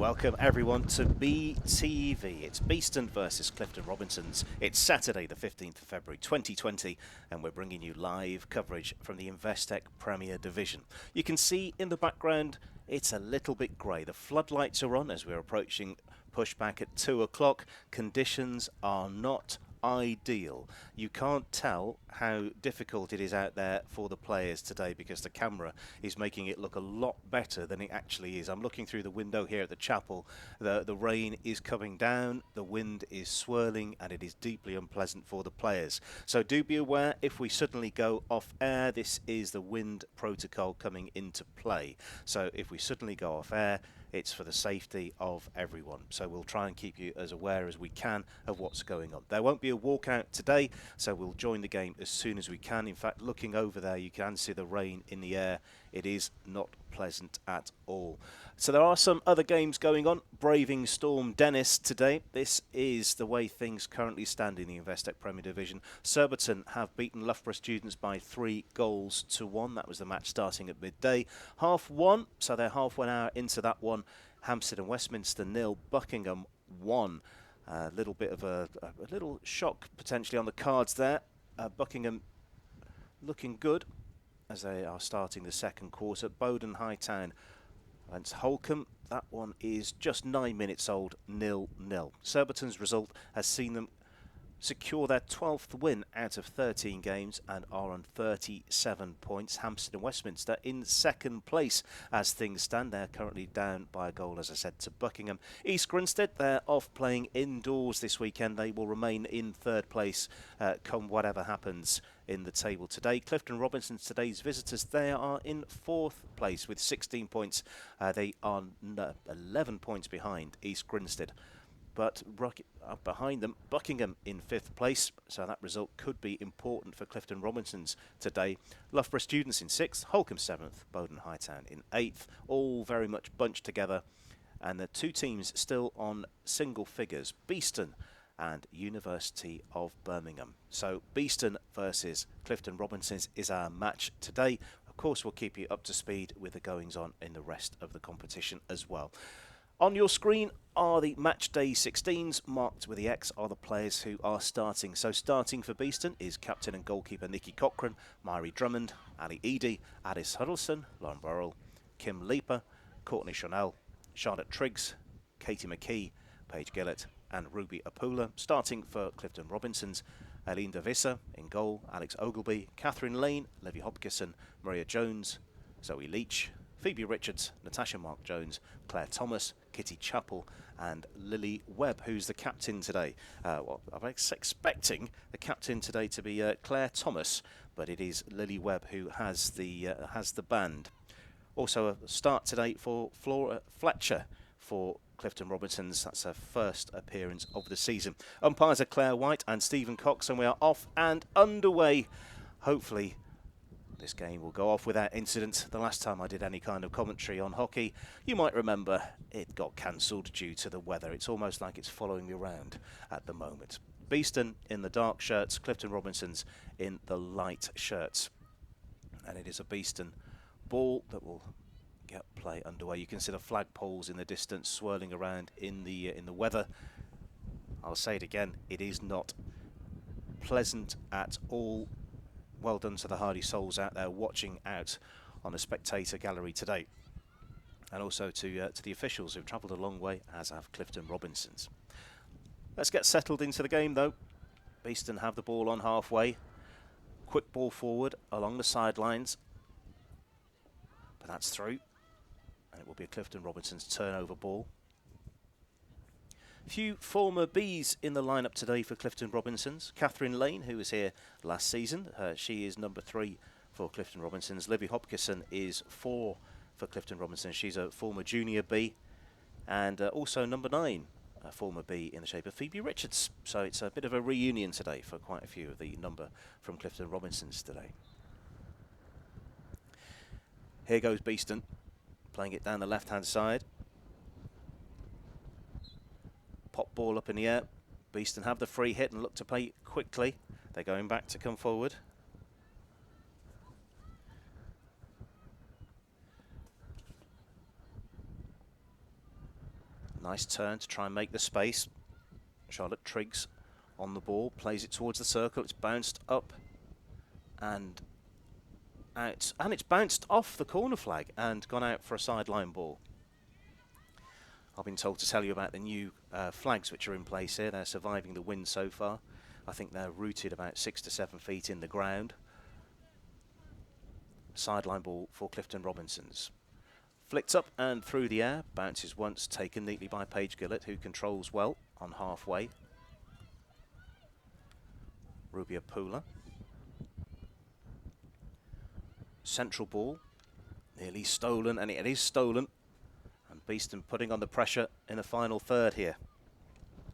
Welcome everyone to BeeTV. It's Beeston versus Clifton Robinsons. It's Saturday the 15th of February 2020 and we're bringing you live coverage from the Investec Premier Division. You can see in the background it's a little bit grey. The floodlights are on as we're approaching pushback at 2 o'clock. Conditions are not ideal. You can't tell how difficult it is out there for the players today because the camera is making it look a lot better than it actually is. I'm looking through the window here at the chapel. The rain is coming down, the wind is swirling, and it is deeply unpleasant for the players. So do be aware if we suddenly go off air, this is the wind protocol coming into play. So if we suddenly go off air, it's for the safety of everyone. So we'll try and keep you as aware as we can of what's going on. There won't be a walkout today, so we'll join the game as soon as we can. In fact, looking over there, you can see the rain in the air. It is not pleasant at all. So there are some other games going on. Braving Storm Dennis today. This is the way things currently stand in the Investec Premier Division. Surbiton have beaten Loughborough Students by 3-1. That was the match starting at midday. Half one, so they're half 1 hour into that one. Hampstead and Westminster 0, Buckingham 1. A little bit of a little shock potentially on the cards there. Buckingham looking good as they are starting the second quarter. Bowden Hightown against Holcombe. That one is just 9 minutes old, 0-0. Surbiton's result has seen them secure their 12th win out of 13 games and are on 37 points. Hampstead and Westminster in second place as things stand. They're currently down by a goal, as I said, to Buckingham. East Grinstead, they're off playing indoors this weekend. They will remain in third place come whatever happens in the table today. Clifton Robinsons, today's visitors, they are in fourth place with 16 points. They are 11 points behind East Grinstead. But behind them, Buckingham in fifth place, so that result could be important for Clifton Robinsons today. Loughborough Students in sixth, Holcombe seventh, Bowden Hightown in eighth, all very much bunched together. And the two teams still on single figures, Beeston and University of Birmingham. So Beeston versus Clifton Robinsons is our match today. Of course, we'll keep you up to speed with the goings on in the rest of the competition as well. On your screen are the match day 16s, marked with the X are the players who are starting. So starting for Beeston is captain and goalkeeper Nikki Cochran, Myri Drummond, Ali Eady, Addis Huddleston, Lauren Burrell, Kim Leaper, Courtney Chanel, Charlotte Triggs, Katie McKee, Paige Gillett and Ruby Apula. Starting for Clifton Robinsons, Eileen Davissa in goal, Alex Ogilby, Catherine Lane, Livy Hopkinson, Maria Jones, Zoe Leach, Phoebe Richards, Natasha Mark Jones, Claire Thomas, Kitty Chappell and Lily Webb, who's the captain today. Well, I'm expecting the captain today to be Claire Thomas, but it is Lily Webb who has the band. Also a start today for Flora Fletcher for Clifton Robinsons. That's her first appearance of the season. Umpires are Claire White and Stephen Cox, and we are off and underway. Hopefully this game will go off without incident. The last time I did any kind of commentary on hockey, you might remember it got cancelled due to the weather. It's almost like it's following me around at the moment. Beeston in the dark shirts, Clifton Robinsons in the light shirts. And it is a Beeston ball that will get play underway. You can see the flagpoles in the distance swirling around in the weather. I'll say it again, it is not pleasant at all. Well done to the hardy souls out there watching out on the spectator gallery today. And also to the officials who've travelled a long way, as have Clifton Robinsons. Let's get settled into the game though. Beeston have the ball on halfway. Quick ball forward along the sidelines. But that's through. And it will be a Clifton Robinsons turnover ball. Few former Bees in the lineup today for Clifton Robinsons. Catherine Lane, who was here last season, she is number 3 for Clifton Robinsons. Livy Hopkinson is 4 for Clifton Robinsons. She's a former junior Bee. And also number 9, a former Bee in the shape of Phoebe Richards. So it's a bit of a reunion today for quite a few of the number from Clifton Robinsons today. Here goes Beeston, playing it down the left-hand side. Pop ball up in the air. Beeston have the free hit and look to play quickly. They're going back to come forward. Nice turn to try and make the space. Charlotte Triggs on the ball, plays it towards the circle. It's bounced up and out, and it's bounced off the corner flag and gone out for a sideline ball. I've been told to tell you about the new flags which are in place here. They're surviving the wind so far. I think they're rooted about 6 to 7 feet in the ground. Sideline ball for Clifton Robinsons. Flicked up and through the air, bounces once, taken neatly by Paige Gillett, who controls well on halfway. Rubia Pula. Central ball, nearly stolen, and it is stolen. And Beeston putting on the pressure in the final third here.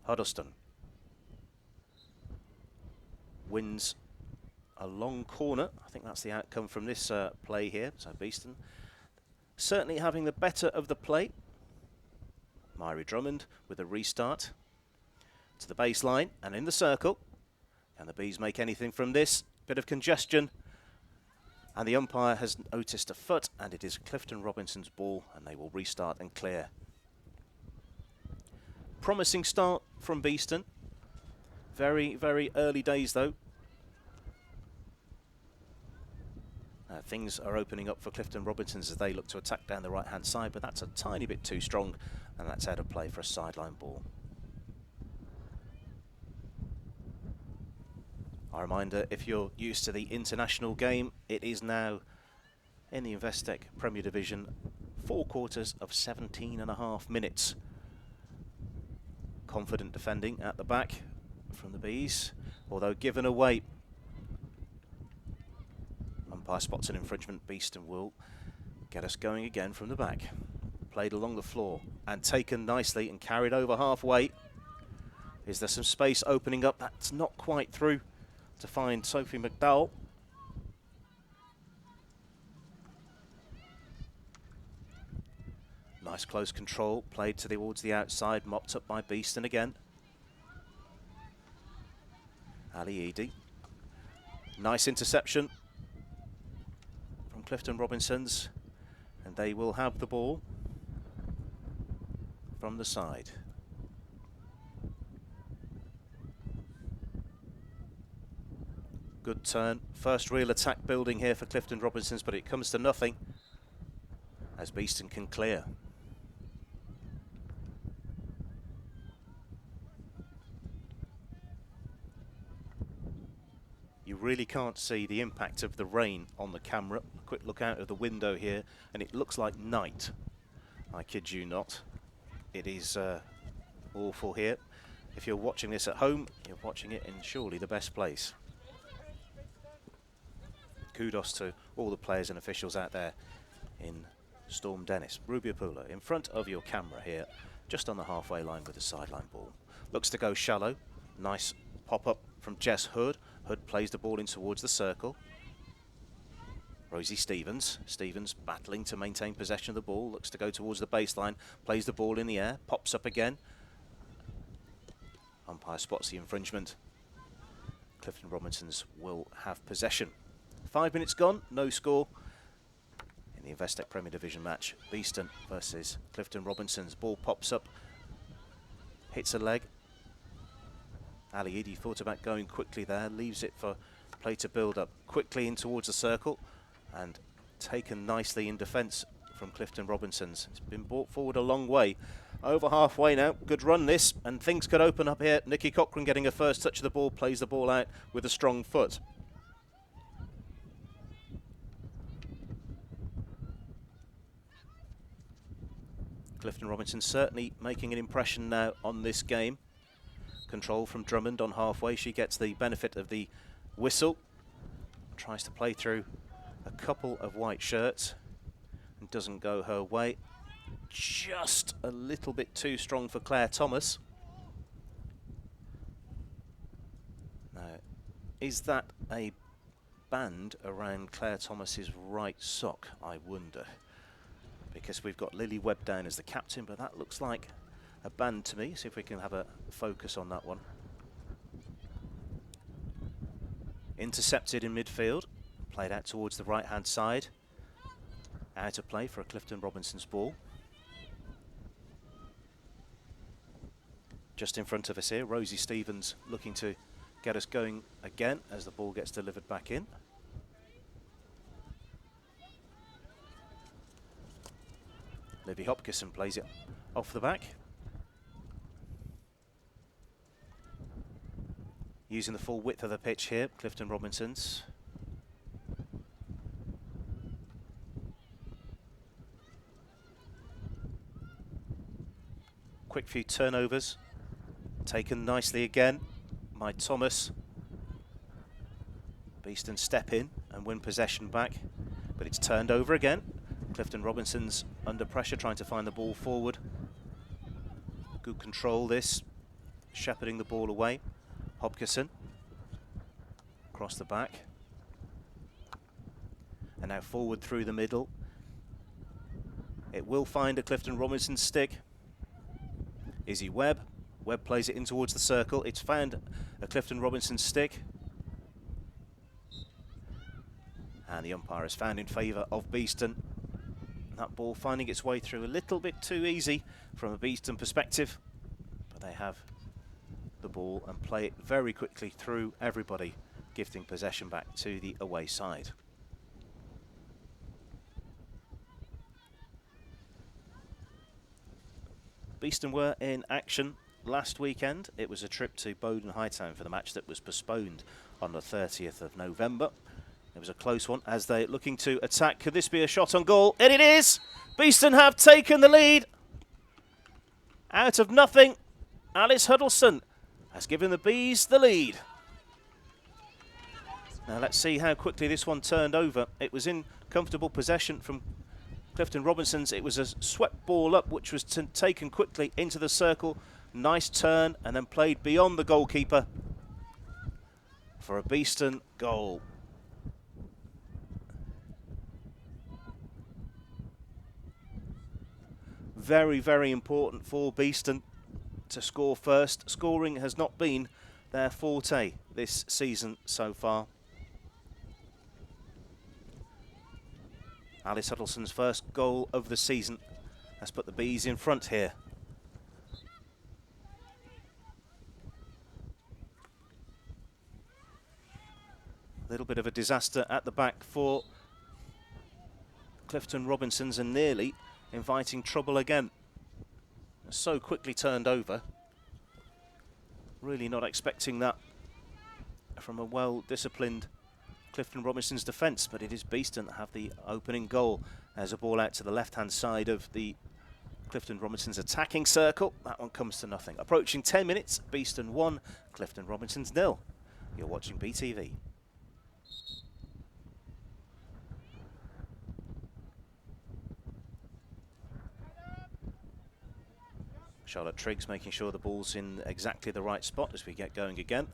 Huddleston wins a long corner. I think that's the outcome from this play here. So Beeston certainly having the better of the play. Myrie Drummond with a restart to the baseline and in the circle. Can the Bees make anything from this? Bit of congestion. And the umpire has noticed a foot, and it is Clifton Robinson's ball, and they will restart and clear. Promising start from Beeston. Very, very early days, though. Things are opening up for Clifton Robinsons as they look to attack down the right-hand side, but that's a tiny bit too strong, and that's out of play for a sideline ball. A reminder, if you're used to the international game, it is now in the Investec Premier Division, 4 quarters of 17.5 minutes. Confident defending at the back from the Bees, although given away. Umpire spots an infringement. Beeston will get us going again from the back. Played along the floor and taken nicely and carried over halfway. Is there some space opening up? That's not quite through to find Sophie McDowell. Nice close control, played towards the outside, mopped up by Beeston again. Ali Eady. Nice interception from Clifton Robinsons, and they will have the ball from the side. Good turn. First real attack building here for Clifton Robinsons, but it comes to nothing as Beeston can clear. You really can't see the impact of the rain on the camera. A quick look out of the window here, and it looks like night. I kid you not. It is awful here. If you're watching this at home, you're watching it in surely the best place. Kudos to all the players and officials out there in Storm Dennis. Rubia Pula in front of your camera here, just on the halfway line with the sideline ball. Looks to go shallow. Nice pop-up from Jess Hood. Hood plays the ball in towards the circle. Rosie Stevens. Stevens battling to maintain possession of the ball. Looks to go towards the baseline. Plays the ball in the air. Pops up again. Umpire spots the infringement. Clifton Robinsons will have possession. 5 minutes gone, no score in the Investec Premier Division match. Beeston versus Clifton Robinsons. Ball pops up, hits a leg. Ali Eady thought about going quickly there, leaves it for play to build up quickly in towards the circle, and taken nicely in defence from Clifton Robinsons. It's been brought forward a long way. Over halfway now. Good run this, and things could open up here. Nikki Cochran getting a first touch of the ball, plays the ball out with a strong foot. Clifton Robinson certainly making an impression now on this game. Control from Drummond on halfway. She gets the benefit of the whistle. Tries to play through a couple of white shirts and doesn't go her way. Just a little bit too strong for Claire Thomas. Now, is that a band around Claire Thomas's right sock, I wonder? Because we've got Lily Webb down as the captain, but that looks like a band to me. See if we can have a focus on that one. Intercepted in midfield, played out towards the right-hand side. Out of play for a Clifton Robinsons ball. Just in front of us here, Rosie Stevens looking to get us going again as the ball gets delivered back in. Livy Hopkinson plays it off the back. Using the full width of the pitch here, Clifton Robinsons. Quick few turnovers. Taken nicely again by Thomas. Beeston step in and win possession back, but it's turned over again. Clifton Robinsons under pressure, trying to find the ball forward. Good control this, shepherding the ball away. Hopkinson across the back. And now forward through the middle. It will find a Clifton Robinson stick. Izzy Webb. Webb plays it in towards the circle. It's found a Clifton Robinson stick. And the umpire has found in favour of Beeston. That ball finding its way through a little bit too easy from a Beeston perspective. But they have the ball and play it very quickly through everybody, gifting possession back to the away side. Beeston were in action last weekend. It was a trip to Bowden Hightown for the match that was postponed on the 30th of November. It was a close one as they're looking to attack. Could this be a shot on goal? And it is! Beeston have taken the lead. Out of nothing, Alice Huddleston has given the Bees the lead. Now let's see how quickly this one turned over. It was in comfortable possession from Clifton Robinsons. It was a swept ball up which was taken quickly into the circle. Nice turn and then played beyond the goalkeeper for a Beeston goal. Very, very important for Beeston to score first. Scoring has not been their forte this season so far. Alice Huddleston's first goal of the season has put the Bees in front here. A little bit of a disaster at the back for Clifton Robinsons and nearly inviting trouble again. So quickly turned over. Really not expecting that from a well-disciplined Clifton Robinsons defence, but it is Beeston that have the opening goal. There's a ball out to the left-hand side of the Clifton Robinsons attacking circle. That one comes to nothing. Approaching 10 minutes, Beeston 1, Clifton Robinsons 0. You're watching BeeTV. Charlotte Triggs making sure the ball's in exactly the right spot as we get going again.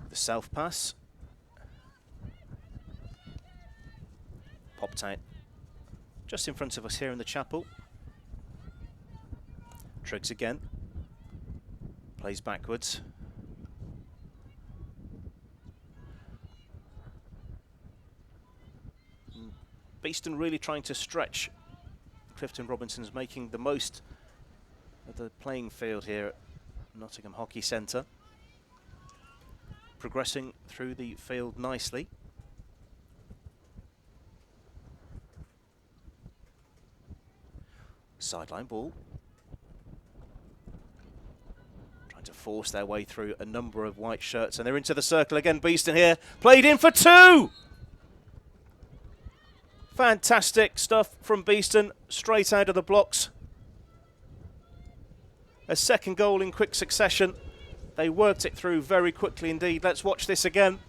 The self pass. Popped out just in front of us here in the chapel. Triggs again. Plays backwards. Beeston really trying to stretch Clifton Robinsons, making the most of the playing field here at Nottingham Hockey Centre. Progressing through the field nicely. Sideline ball. Trying to force their way through a number of white shirts, and they're into the circle again. Beeston here, played in for 2! Fantastic stuff from Beeston, straight out of the blocks. A second goal in quick succession. They worked it through very quickly indeed. Let's watch this again.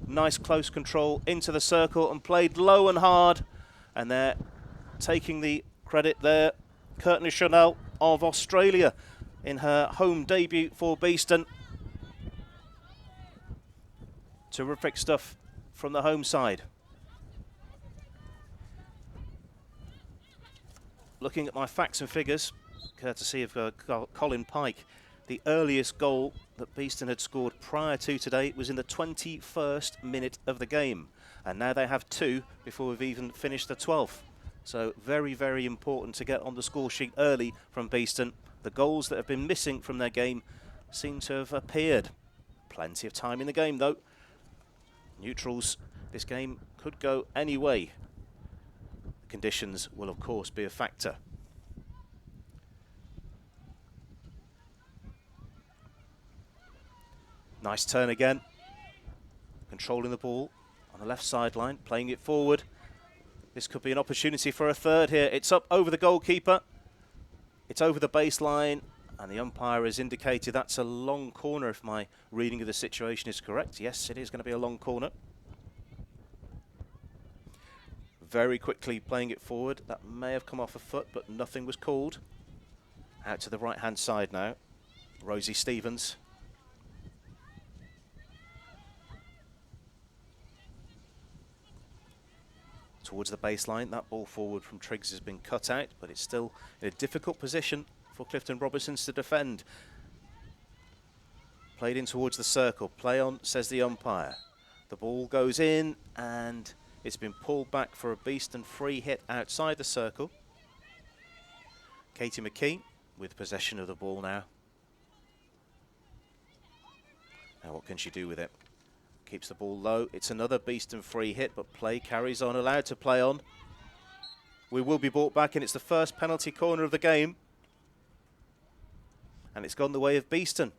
Nice close control into the circle and played low and hard. And they're taking the credit there. Courtney Chanel of Australia in her home debut for Beeston. Terrific stuff from the home side. Looking at my facts and figures, courtesy of Colin Pike, the earliest goal that Beeston had scored prior to today was in the 21st minute of the game. And now they have 2 before we've even finished the 12th. So very, very important to get on the score sheet early from Beeston. The goals that have been missing from their game seem to have appeared. Plenty of time in the game though. Neutrals, this game could go any way. Conditions will of course be a factor. Nice turn again. Controlling the ball on the left sideline, playing it forward. This could be an opportunity for a third here. It's up over the goalkeeper. It's over the baseline, and the umpire has indicated that's a long corner if my reading of the situation is correct. Yes, it is going to be a long corner. Very quickly playing it forward. That may have come off a foot, but nothing was called. Out to the right-hand side now. Rosie Stevens. Towards the baseline, that ball forward from Triggs has been cut out, but it's still in a difficult position for Clifton Robinsons to defend. Played in towards the circle. Play on, says the umpire. The ball goes in, and it's been pulled back for a Beeston free hit outside the circle. Katie McKee with possession of the ball now. Now what can she do with it? Keeps the ball low. It's another Beeston free hit, but play carries on, allowed to play on. We will be brought back, and it's the first penalty corner of the game. And it's gone the way of Beeston.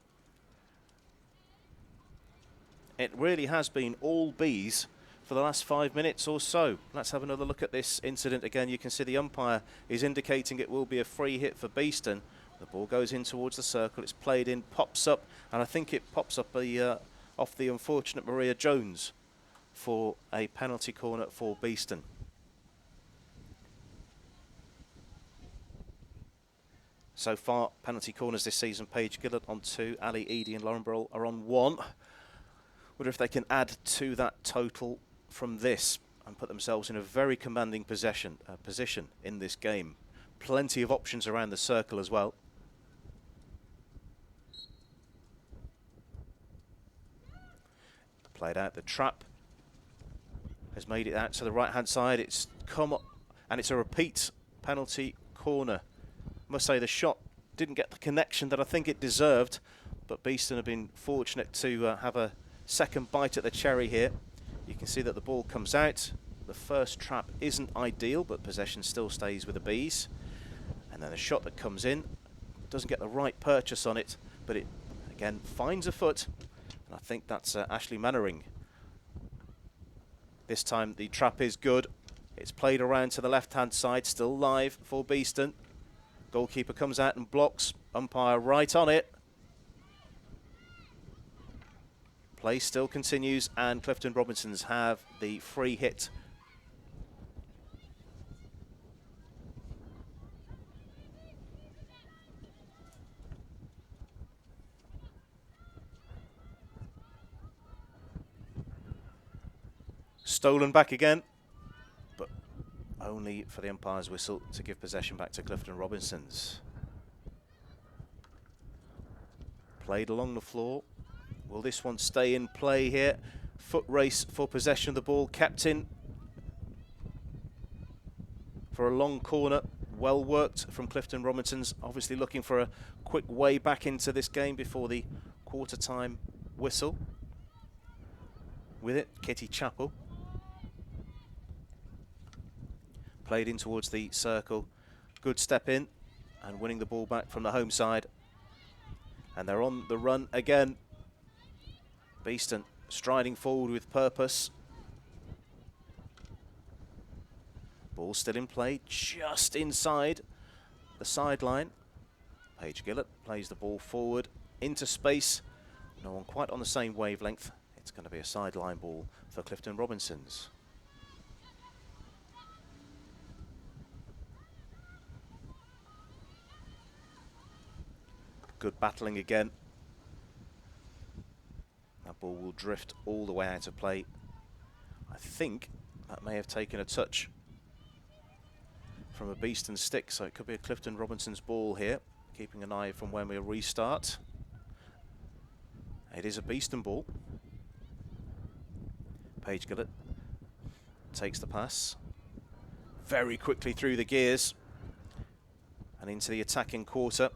It really has been all bees for the last 5 minutes or so. Let's have another look at this incident again. You can see the umpire is indicating it will be a free hit for Beeston. The ball goes in towards the circle. It's played in, pops up, and I think it pops up off the unfortunate Maria Jones for a penalty corner for Beeston. So far, penalty corners this season, Paige Gillett on 2, Ali Eady and Lauren Burrell are on 1. Wonder if they can add to that total from this and put themselves in a very commanding position in this game. Plenty of options around the circle as well. Played out, the trap has made it out to the right-hand side. It's come up, and it's a repeat penalty corner. Must say the shot didn't get the connection that I think it deserved, but Beeston have been fortunate to have a second bite at the cherry here. You can see that the ball comes out. The first trap isn't ideal, but possession still stays with the Bees. And then the shot that comes in doesn't get the right purchase on it, but it again finds a foot. And I think that's Ashley Mannering. This time the trap is good. It's played around to the left-hand side, still live for Beeston. Goalkeeper comes out and blocks. Umpire right on it. Play still continues, and Clifton Robinsons have the free hit. Stolen back again, but only for the umpire's whistle to give possession back to Clifton Robinsons. Played along the floor. Will this one stay in play here? Foot race for possession of the ball. Kept in for a long corner. Well worked from Clifton Robinsons. Obviously looking for a quick way back into this game before the quarter-time whistle. With it, Kitty Chappell. Played in towards the circle. Good step in and winning the ball back from the home side. And they're on the run again. Beeston striding forward with purpose. Ball still in play, just inside the sideline. Paige Gillett plays the ball forward into space. No one quite on the same wavelength. It's going to be a sideline ball for Clifton Robinsons. Good battling again. That ball will drift all the way out of play. I think that may have taken a touch from a Beeston stick, so it could be a Clifton Robinsons ball here. Keeping an eye from when we restart. It is a Beeston ball. Paige Gillett takes the pass. very quickly through the gears and into the attacking quarter.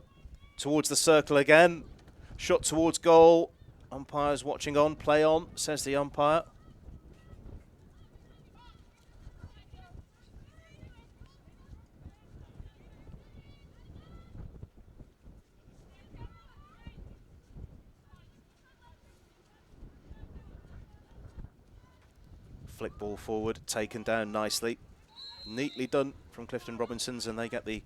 Towards the circle again. Shot towards goal. Umpire's watching on. Play on, says the umpire. Flick ball forward, taken down nicely. Neatly done from Clifton Robinsons, and they get the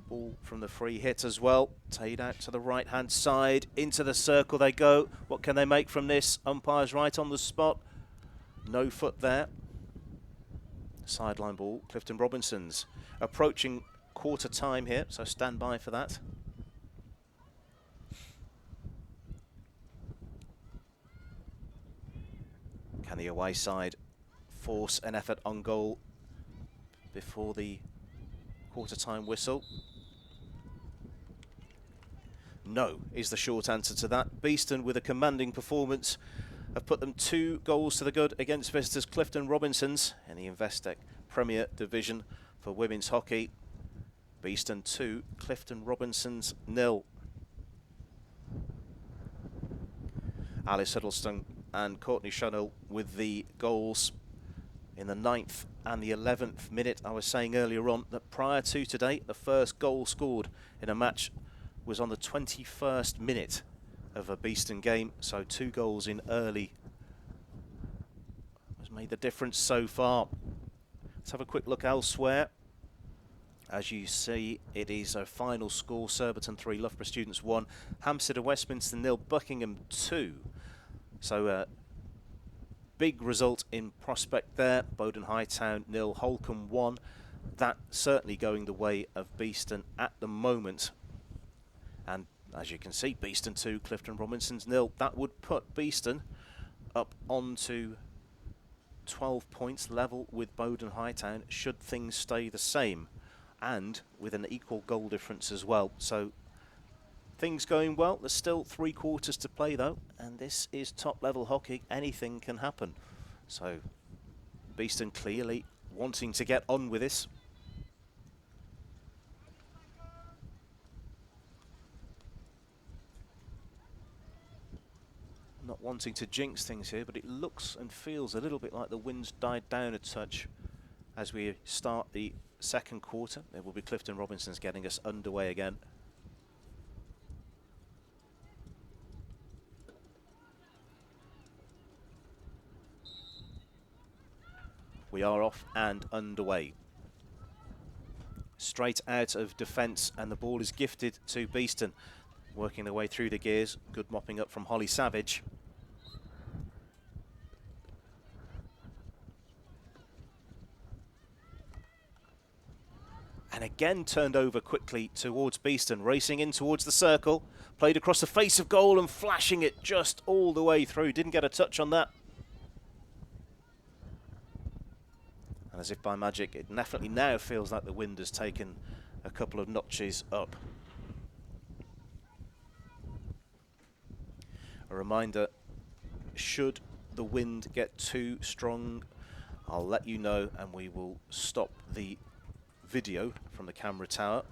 ball from the free hit as well. Tade out to the right-hand side. Into the circle they go. What can they make from this? Umpire's right on the spot. No foot there. Sideline ball. Clifton Robinsons approaching quarter time here, so stand by for that. Can the away side force an effort on goal before the quarter-time whistle? No, is the short answer to that. Beeston, with a commanding performance, have put them 2 goals to the good against visitors Clifton Robinsons in the Investec Premier Division for women's hockey. Beeston 2, Clifton Robinsons 0. Alice Huddleston and Courtney Shunnell with the goals in the 9th and the 11th minute. I was saying earlier on that prior to today, the first goal scored in a match was on the 21st minute of a Beeston game, so 2 goals in early has made the difference so far. Let's have a quick look elsewhere. As you see, it is a final score: Surbiton 3, Loughborough Students 1, Hampstead and Westminster 0, Buckingham 2. So big result in prospect there. Bowden Hightown 0, Holcombe 1. That certainly going the way of Beeston at the moment. And as you can see, Beeston 2, Clifton Robinsons 0. That would put Beeston up onto 12 points, level with Bowden Hightown, should things stay the same, and with an equal goal difference as well. So things going well. There's still 3 quarters to play though, and this is top level hockey. Anything can happen. So Beeston clearly wanting to get on with this. Not wanting to jinx things here, but it looks and feels a little bit like the wind's died down a touch as we start the second quarter. It will be Clifton Robinsons getting us underway again. We are off and underway. Straight out of defence, and the ball is gifted to Beeston. Working their way through the gears. Good mopping up from Holly Savage. And again turned over quickly towards Beeston, racing in towards the circle. Played across the face of goal and flashing it just all the way through. Didn't get a touch on that. And as if by magic, it definitely now feels like the wind has taken a couple of notches up. A reminder, should the wind get too strong, I'll let you know and we will stop the video from the camera tower.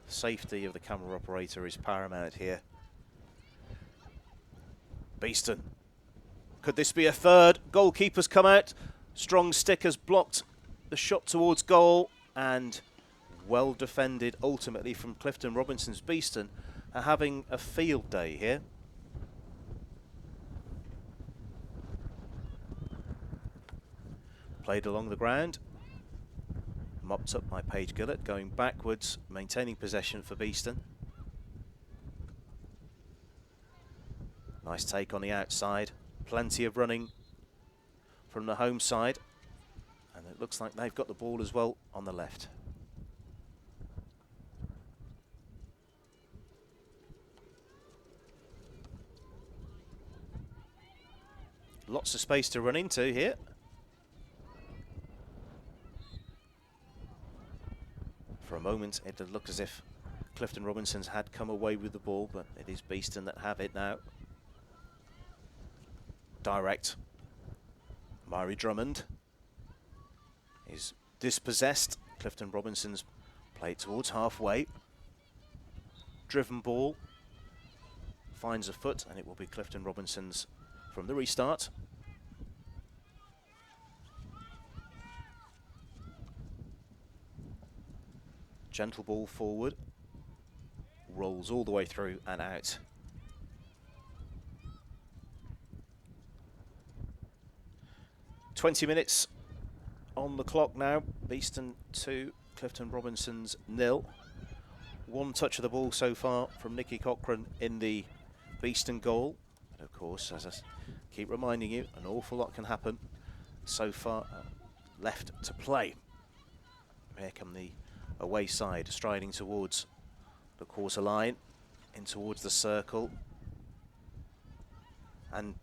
Safety of the camera operator is paramount here. Beeston. Could this be a third? Goalkeeper's come out. Strong stick has blocked the shot towards goal, and well defended ultimately from Clifton Robinsons. Beeston are having a field day here. Played along the ground. Mopped up by Paige Gillett, going backwards, maintaining possession for Beeston. Nice take on the outside. Plenty of running from the home side. And it looks like they've got the ball as well on the left. Lots of space to run into here. For a moment, it did look as if Clifton Robinsons had come away with the ball, but it is Beeston that have it now. Direct. Mari Drummond is dispossessed. Clifton Robinsons play it towards halfway. Driven ball. Finds a foot, and it will be Clifton Robinsons from the restart. Gentle ball forward. Rolls all the way through and out. "20 minutes on the clock now. Beeston 2, Clifton Robinsons 0. One touch of the ball so far from Nicky Cochrane in the Beeston goal. And of course, as I keep reminding you, an awful lot can happen so far left to play. Here come the away side, striding towards the quarter line, in towards the circle. And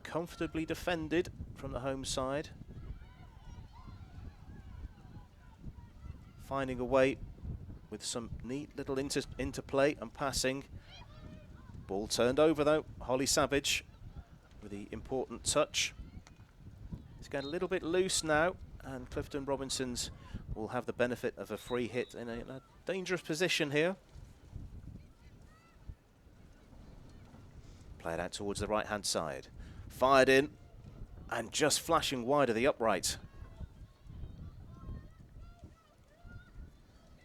comfortably defended from the home side. Finding a way with some neat little interplay and passing. Ball turned over though. Holly Savage with the important touch. It's getting a little bit loose now, and Clifton Robinsons will have the benefit of a free hit in a dangerous position here. Played out towards the right-hand side. Fired in, and just flashing wide of the upright.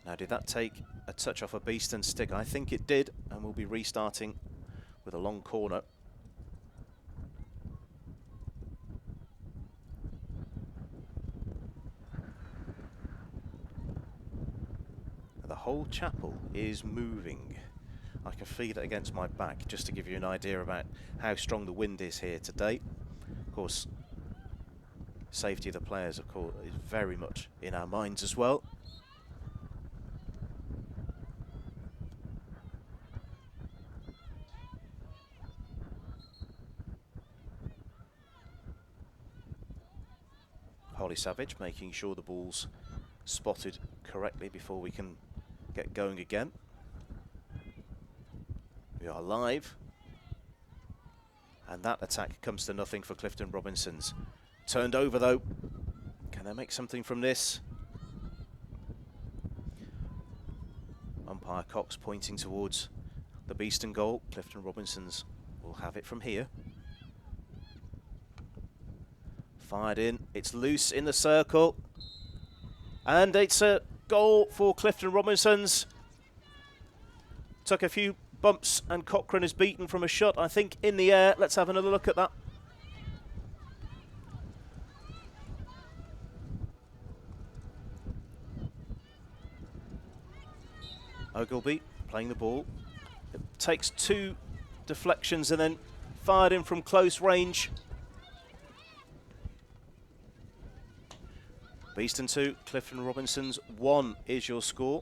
Now, did that take a touch off a Beeston stick? I think it did, and we'll be restarting with a long corner. The whole chapel is moving. I can feel it against my back, just to give you an idea about how strong the wind is here today. Of course, safety of the players, of course, is very much in our minds as well. Holly Savage making sure the ball's spotted correctly before we can get going again. We are live. And that attack comes to nothing for Clifton Robinsons. Turned over though. Can they make something from this? Umpire Cox pointing towards the Beeston goal. Clifton Robinsons will have it from here. Fired in. It's loose in the circle. And it's a goal for Clifton Robinsons. Took a few bumps and Cochrane is beaten from a shot, I think, in the air. Let's have another look at that. Ogilvie playing the ball. It takes two deflections and then fired in from close range. Beeston 2, Clifton Robinsons 1 is your score.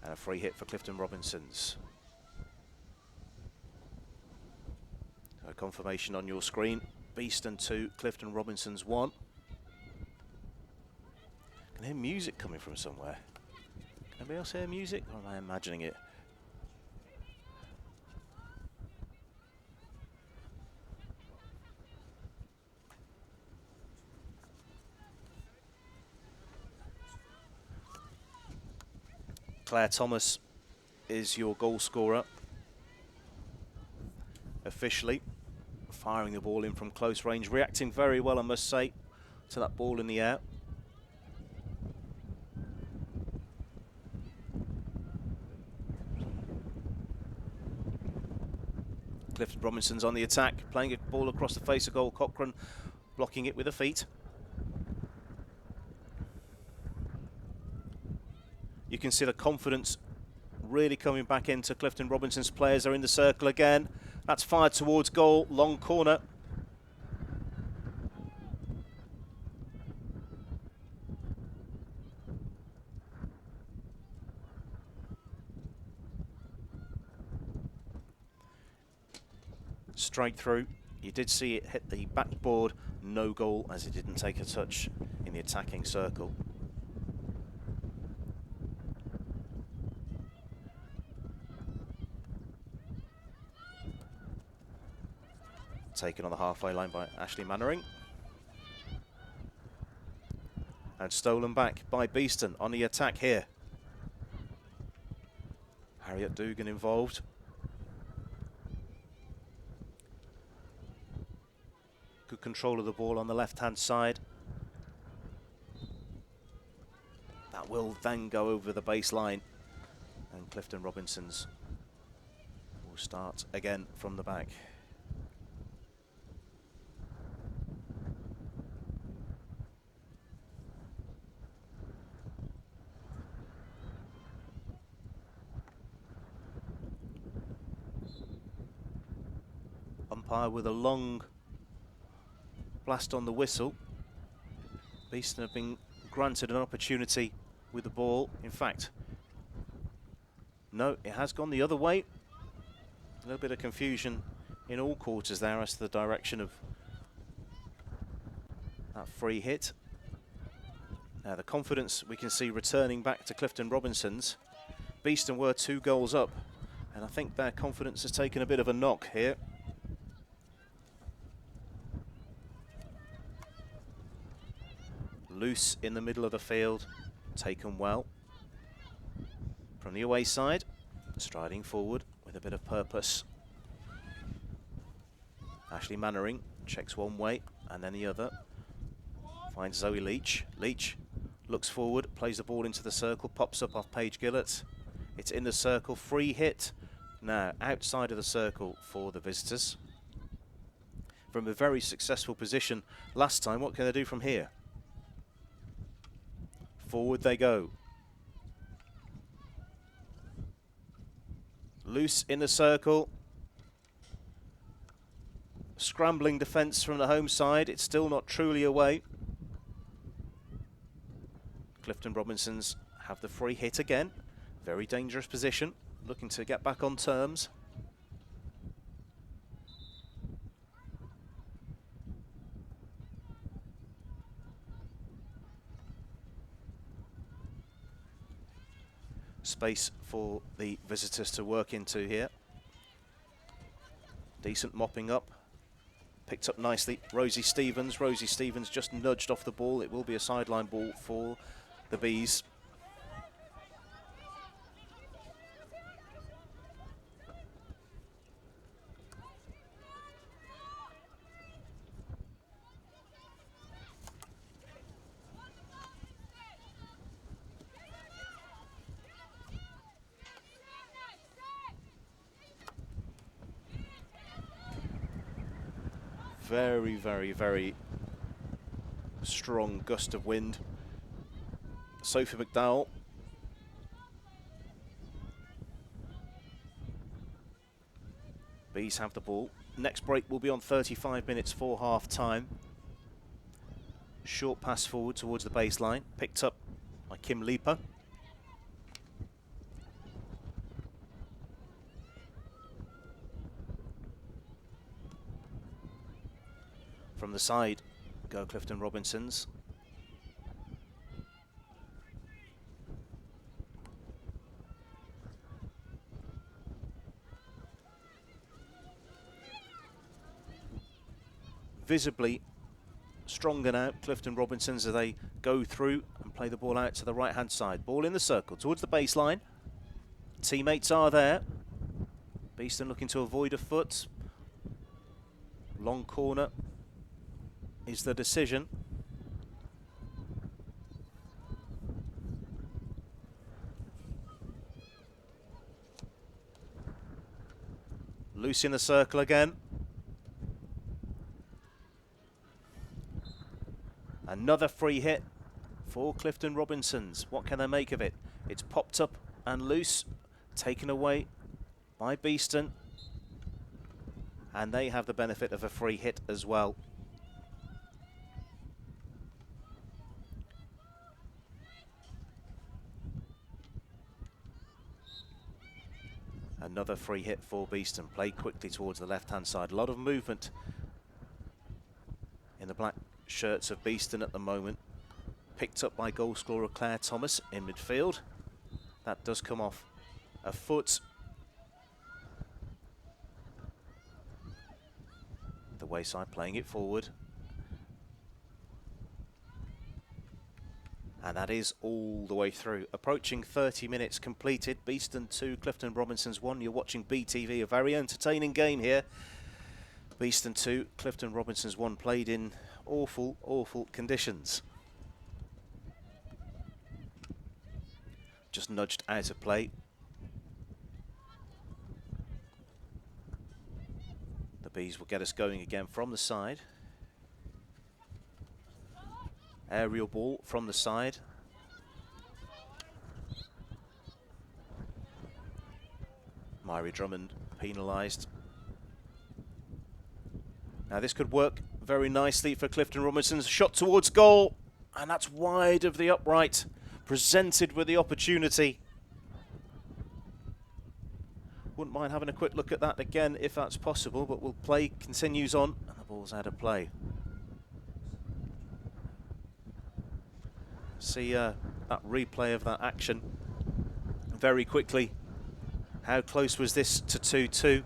And a free hit for Clifton Robinsons. So confirmation on your screen. Beeston 2, Clifton Robinsons 1. I can hear music coming from somewhere. Can anybody else hear music, or am I imagining it? Claire Thomas is your goal scorer. Officially. Firing the ball in from close range, reacting very well, I must say, to that ball in the air. Clifton Robinsons on the attack, playing a ball across the face of goal. Cochrane blocking it with the feet. You can see the confidence really coming back into Clifton Robinsons' players. Are in the circle again. That's fired towards goal, long corner. Straight through You did see it hit the backboard, no goal, as it didn't take a touch in the attacking circle. Taken on the halfway line by Ashley Mannering. And stolen back by Beeston on the attack here. Harriet Dugan involved. Good control of the ball on the left-hand side. That will then go over the baseline. And Clifton Robinsons will start again from the back. Umpire with a long blast on the whistle. Beeston have been granted an opportunity with the ball. In fact, no, it has gone the other way. A little bit of confusion in all quarters there as to the direction of that free hit. Now the confidence we can see returning back to Clifton Robinsons. Beeston were 2 goals up, and I think their confidence has taken a bit of a knock here. Loose in the middle of the field, taken well. From the away side, striding forward with a bit of purpose. Ashley Mannering checks one way and then the other. Finds Zoe Leach. Leach looks forward, plays the ball into the circle, pops up off Paige Gillett. It's in the circle, free hit. Now outside of the circle for the visitors. From a very successful position last time, what can they do from here? Forward they go. Loose in the circle. Scrambling defence from the home side. It's still not truly away. Clifton Robinsons have the free hit again. Very dangerous position. Looking to get back on terms. Space for the visitors to work into here. Decent mopping up. Picked up nicely. Rosie Stevens. Rosie Stevens just nudged off the ball. It will be a sideline ball for the Bees. Very, very, very strong gust of wind. Sophie McDowell. Bees have the ball. Next break will be on 35 minutes for half time. Short pass forward towards the baseline. Picked up by Kim Leaper. From the side go Clifton Robinsons. Visibly stronger now, Clifton Robinsons, as they go through and play the ball out to the right hand side. Ball in the circle towards the baseline. Teammates are there. Beeston looking to avoid a foot. Long corner is the decision. Loose in the circle again. Another free hit for Clifton Robinsons. What can they make of it? It's popped up and loose, taken away by Beeston. And they have the benefit of a free hit as well. Another free hit for Beeston. Played quickly towards the left-hand side. A lot of movement in the black shirts of Beeston at the moment. Picked up by goal scorer Claire Thomas in midfield. That does come off a foot. The Wayside playing it forward. And that is all the way through. Approaching 30 minutes completed. Beeston 2, Clifton Robinsons 1. You're watching BeeTV, a very entertaining game here. Beeston 2, Clifton Robinsons 1, played in awful, awful conditions. Just nudged out of play. The Bees will get us going again from the side. Aerial ball from the side. Myrie Drummond penalised. Now this could work very nicely for Clifton Robinsons. Shot towards goal, and that's wide of the upright. Presented with the opportunity. Wouldn't mind having a quick look at that again if that's possible, but play continues on, and the ball's out of play. See that replay of that action very quickly. How close was this to 2-2?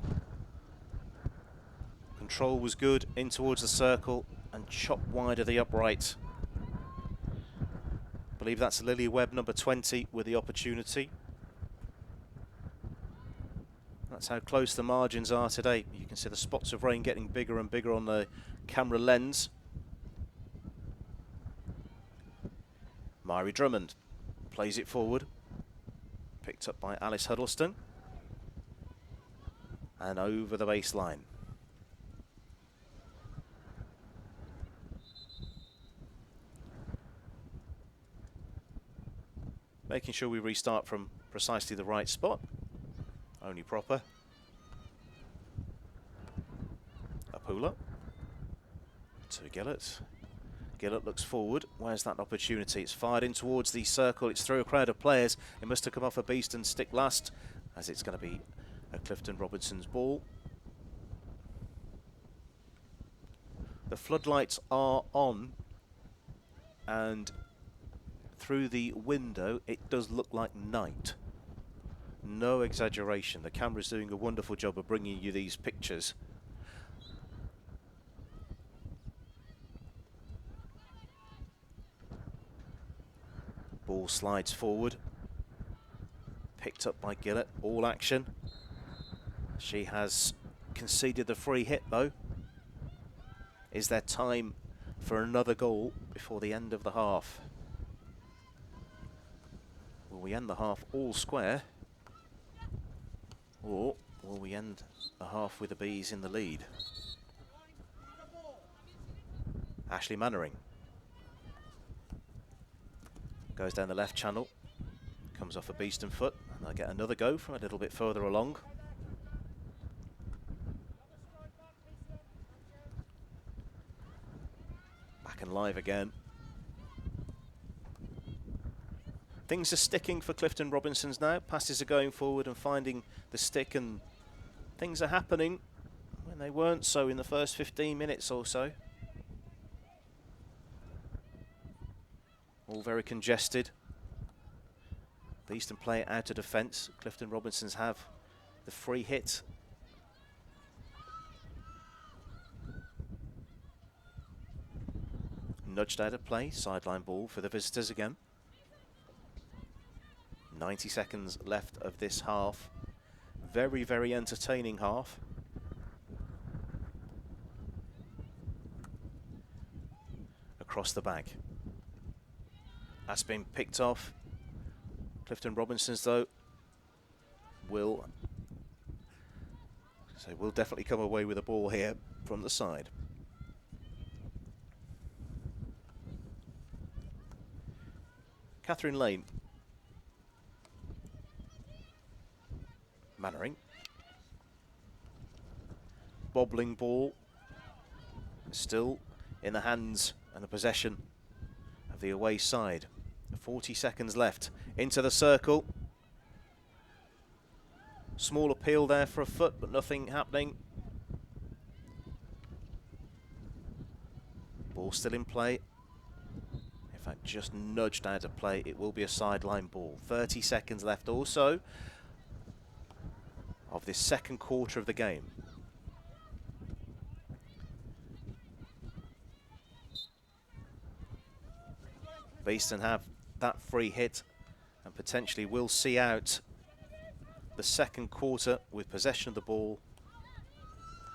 Control was good, in towards the circle and chopped wide of the upright. I believe that's Lily Webb, number 20, with the opportunity. That's how close the margins are today. You can see the spots of rain getting bigger and bigger on the camera lens. Myrie Drummond plays it forward. Picked up by Alice Huddleston. And over the baseline. Making sure we restart from precisely the right spot. Only proper. Apula. To Gillett. Gillett looks forward. Where's that opportunity? It's fired in towards the circle. It's through a crowd of players. It must have come off a Beeston stick last, as it's going to be a Clifton Robinsons ball. The floodlights are on, and through the window it does look like night. No exaggeration. The camera's doing a wonderful job of bringing you these pictures. Ball slides forward. Picked up by Gillett. All action. She has conceded the free hit though. Is there time for another goal before the end of the half? Will we end the half all square? Or will we end the half with the Bees in the lead? Ashley Mannering goes down the left channel, comes off a Beeston foot, and I get another go from a little bit further along. Back and live again. Things are sticking for Clifton Robinsons now. Passes are going forward and finding the stick, and things are happening when they weren't so in the first 15 minutes or so. All very congested. Beeston play it out of defence. Clifton Robinsons have the free hit. Nudged out of play. Sideline ball for the visitors again. 90 seconds left of this half. Very, very entertaining half. Across the bag. That's been picked off. Clifton Robinsons, though, will definitely come away with a ball here from the side. Catherine Lane. Mannering. Bobbling ball. Still in the hands and the possession of the away side. 40 seconds left. Into the circle. Small appeal there for a foot, but nothing happening. Ball still in play. In fact, just nudged out of play. It will be a sideline ball. 30 seconds left also of this second quarter of the game. Beeston have that free hit and potentially will see out the second quarter with possession of the ball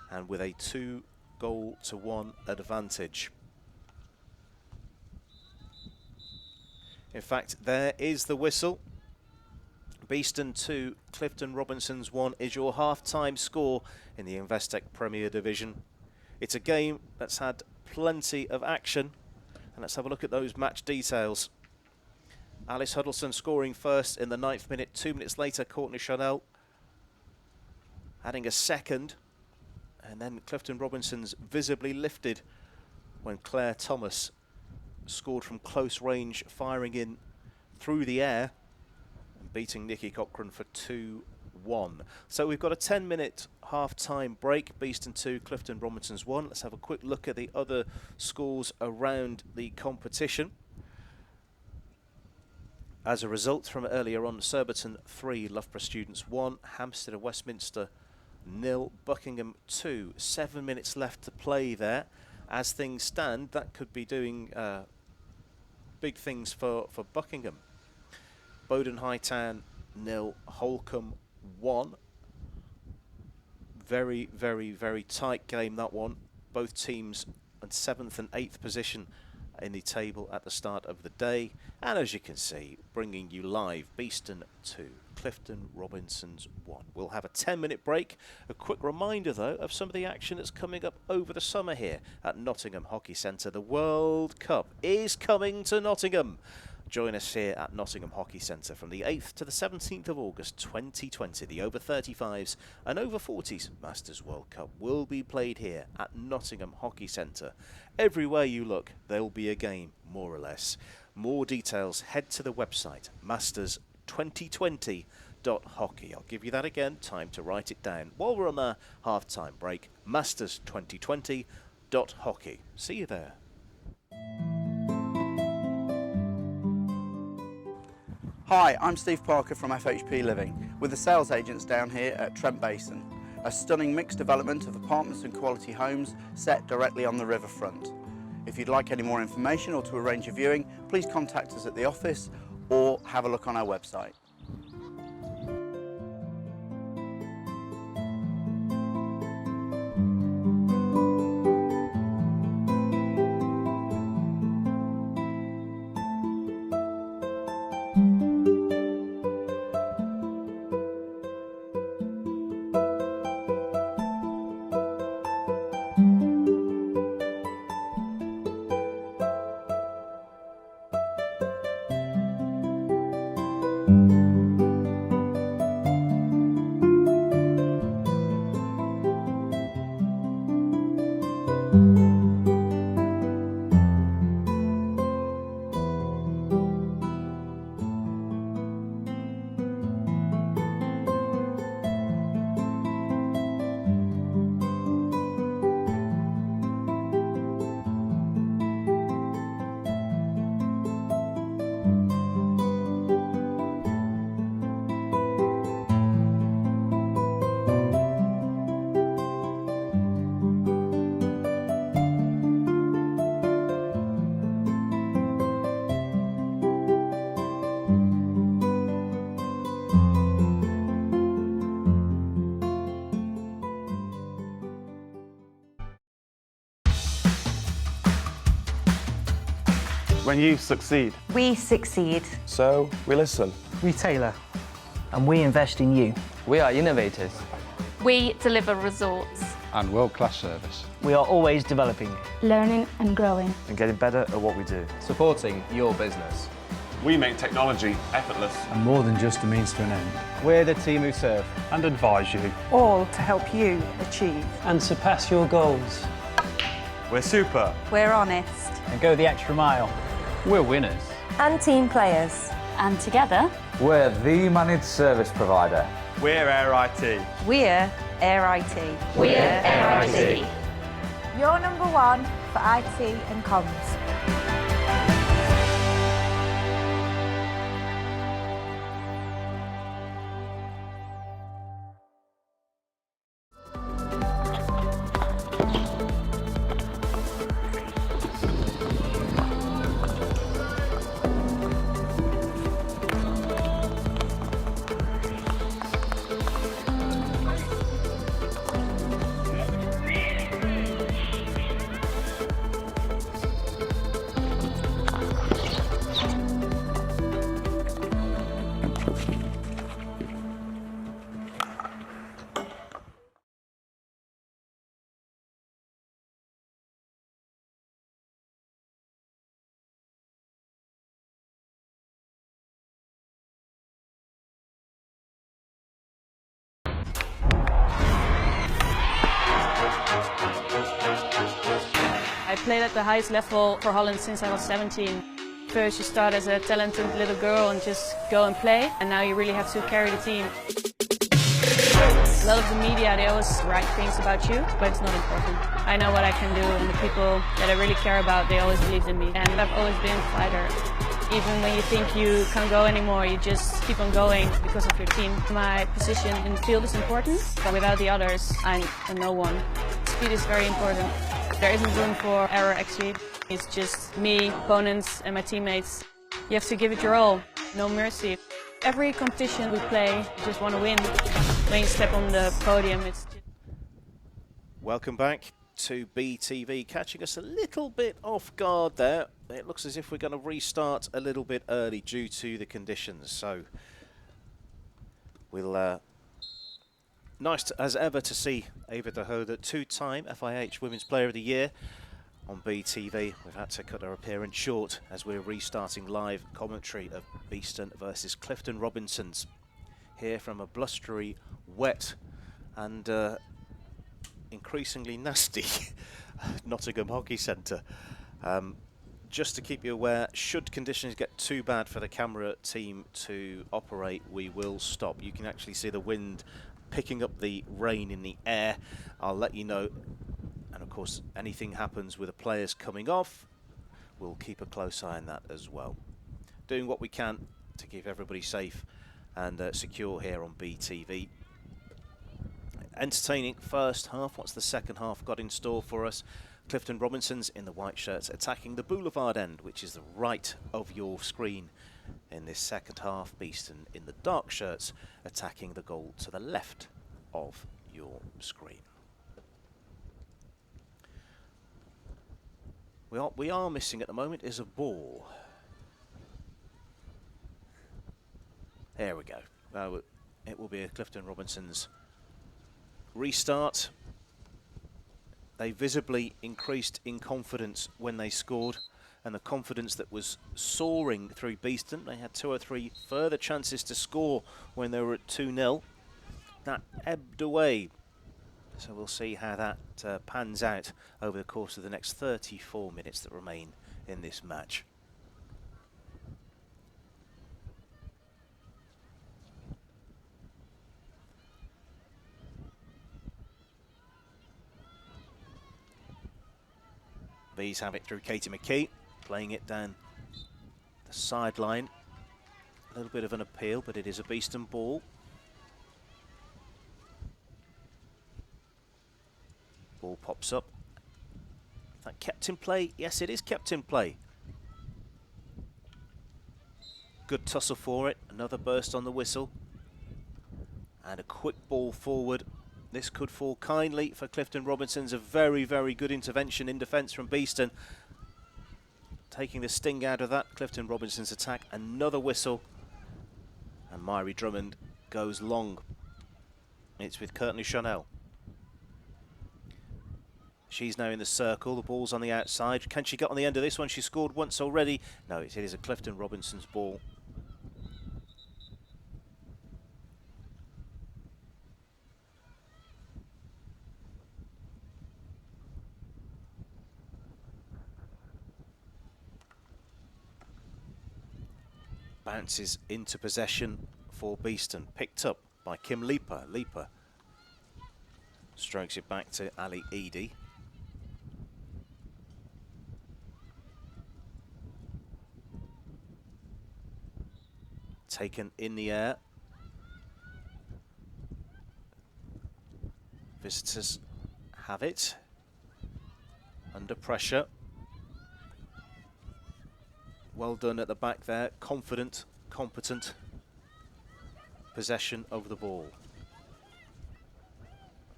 and with a 2-goal-to-1 advantage. In fact, there is the whistle. Beeston 2, Clifton Robinsons 1 is your half-time score in the Investec Premier Division. It's a game that's had plenty of action, and let's have a look at those match details. Alice Huddleston scoring first in the 9th minute. 2 minutes later, Courtney Chanel adding a second, and then Clifton Robinsons visibly lifted when Claire Thomas scored from close range, firing in through the air and beating Nikki Cochran for 2-1. So we've got a 10-minute half-time break. Beeston 2, Clifton Robinsons 1. Let's have a quick look at the other scores around the competition. As a result from earlier on, Surbiton 3, Loughborough Students 1, Hampstead and Westminster 0, Buckingham 2. 7 minutes left to play there. As things stand, that could be doing big things for Buckingham. Bowden Hightown 0, Holcombe 1. Very, very, very tight game, that one. Both teams in 7th and 8th position in the table at the start of the day. And as you can see, bringing you live, Beeston 2, Clifton Robinsons 1. We'll have a 10-minute break. A quick reminder, though, of some of the action that's coming up over the summer here at Nottingham Hockey Centre. The World Cup is coming to Nottingham. Join us here at Nottingham Hockey Centre from the 8th to the 17th of August 2020. The over 35s and over 40s Masters World Cup will be played here at Nottingham Hockey Centre. Everywhere you look, there'll be a game, more or less. More details, head to the website, masters2020.hockey. I'll give you that again, time to write it down. While we're on our half-time break, masters2020.hockey. See you there. Hi, I'm Steve Parker from FHP Living, with the sales agents down here at Trent Basin, a stunning mixed development of apartments and quality homes set directly on the riverfront. If you'd like any more information or to arrange a viewing, please contact us at the office or have a look on our website. When you succeed, we succeed. so we listen. We tailor. And we invest in you. We are innovators. We deliver results. And world-class service. We are always developing. Learning and growing. And getting better at what we do. Supporting your business. We make technology effortless. And more than just a means to an end. We're the team who serve. And advise you. All to help you achieve. And surpass your goals. We're super. We're honest. And go the extra mile. We're winners. And team players. And together, we're the managed service provider. We're Air IT. We're Air IT. We're Air IT. Your number one for IT and comms. I played at the highest level for Holland since I was 17. First you start as a talented little girl and just go and play, and now you really have to carry the team. A lot of the media, they always write things about you, but it's not important. I know what I can do, and the people that I really care about, they always believed in me. And I've always been a fighter. Even when you think you can't go anymore, you just keep on going because of your team. My position in the field is important, but without the others, I'm a no one. Speed is very important. There isn't room for error, actually. It's just me, opponents, and my teammates. You have to give it your all, no mercy. Every competition we play, you just want to win. When you step on the podium, it's just... Welcome back to BeeTV, catching us a little bit off guard there. It looks as if we're going to restart a little bit early due to the conditions, so we'll nice as ever to see Eva de Hode, two-time FIH Women's Player of the Year on BeeTV. We've had to cut our appearance short as we're restarting live commentary of Beeston versus Clifton Robinsons here from a blustery, wet and increasingly nasty Nottingham Hockey Centre. Just to keep you aware, should conditions get too bad for the camera team to operate, we will stop. You can actually see the wind picking up the rain in the air. I'll let you know. And of course, anything happens with the players coming off, we'll keep a close eye on that as well. Doing what we can to keep everybody safe and secure here on BeeTV. Entertaining first half. What's the second half got in store for us? Clifton Robinsons in the white shirts attacking the boulevard end, which is the right of your screen in this second half. Beeston in the dark shirts attacking the goal to the left of your screen. We are missing at the moment is a ball. There we go. It will be a Clifton Robinsons restart. They visibly increased in confidence when they scored, and the confidence that was soaring through Beeston. They had 2 or 3 further chances to score when they were at 2-0. That ebbed away. So we'll see how that pans out over the course of the next 34 minutes that remain in this match. Bees have it through Katie McKee, playing it down the sideline. A little bit of an appeal, but it is a Beeston ball. Ball pops up. Is that kept in play? Yes, it is kept in play. Good tussle for it. Another burst on the whistle. And a quick ball forward. This could fall kindly for Clifton Robinsons. A very, very good intervention in defence from Beeston. Taking the sting out of that Clifton Robinsons attack. Another whistle. And Myrie Drummond goes long. It's with Courtney Chanel. She's now in the circle. The ball's on the outside. Can she get on the end of this one? She scored once already. No, it is a Clifton Robinsons ball. Bounces into possession for Beeston. Picked up by Kim Leaper. Leaper strokes it back to Ali Eady. taken in the air. Visitors have it. Under pressure. Well done at the back there. Confident, competent possession over the ball.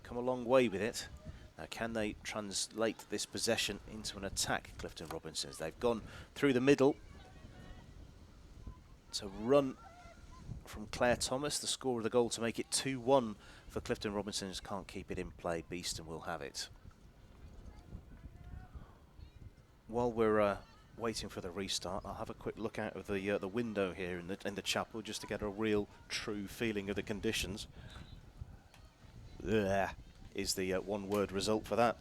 Come a long way with it. Now, can they translate this possession into an attack, Clifton Robinsons? They've gone through the middle. It's a run from Claire Thomas, the scorer of the goal, to make it 2-1 for Clifton Robinsons. Can't keep it in play. Beeston will have it. While we're waiting for the restart, I'll have a quick look out of the window here in the chapel just to get a real, true feeling of the conditions. There is the one-word result for that.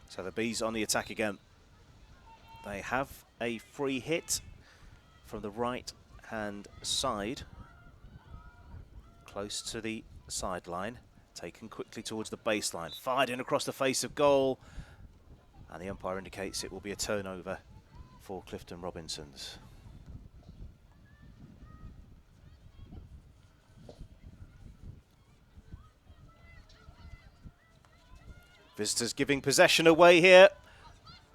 So the Bees on the attack again. They have a free hit from the right-hand side, close to the sideline, taken quickly towards the baseline, fired in across the face of goal, and the umpire indicates it will be a turnover for Clifton Robinsons. Visitors giving possession away here.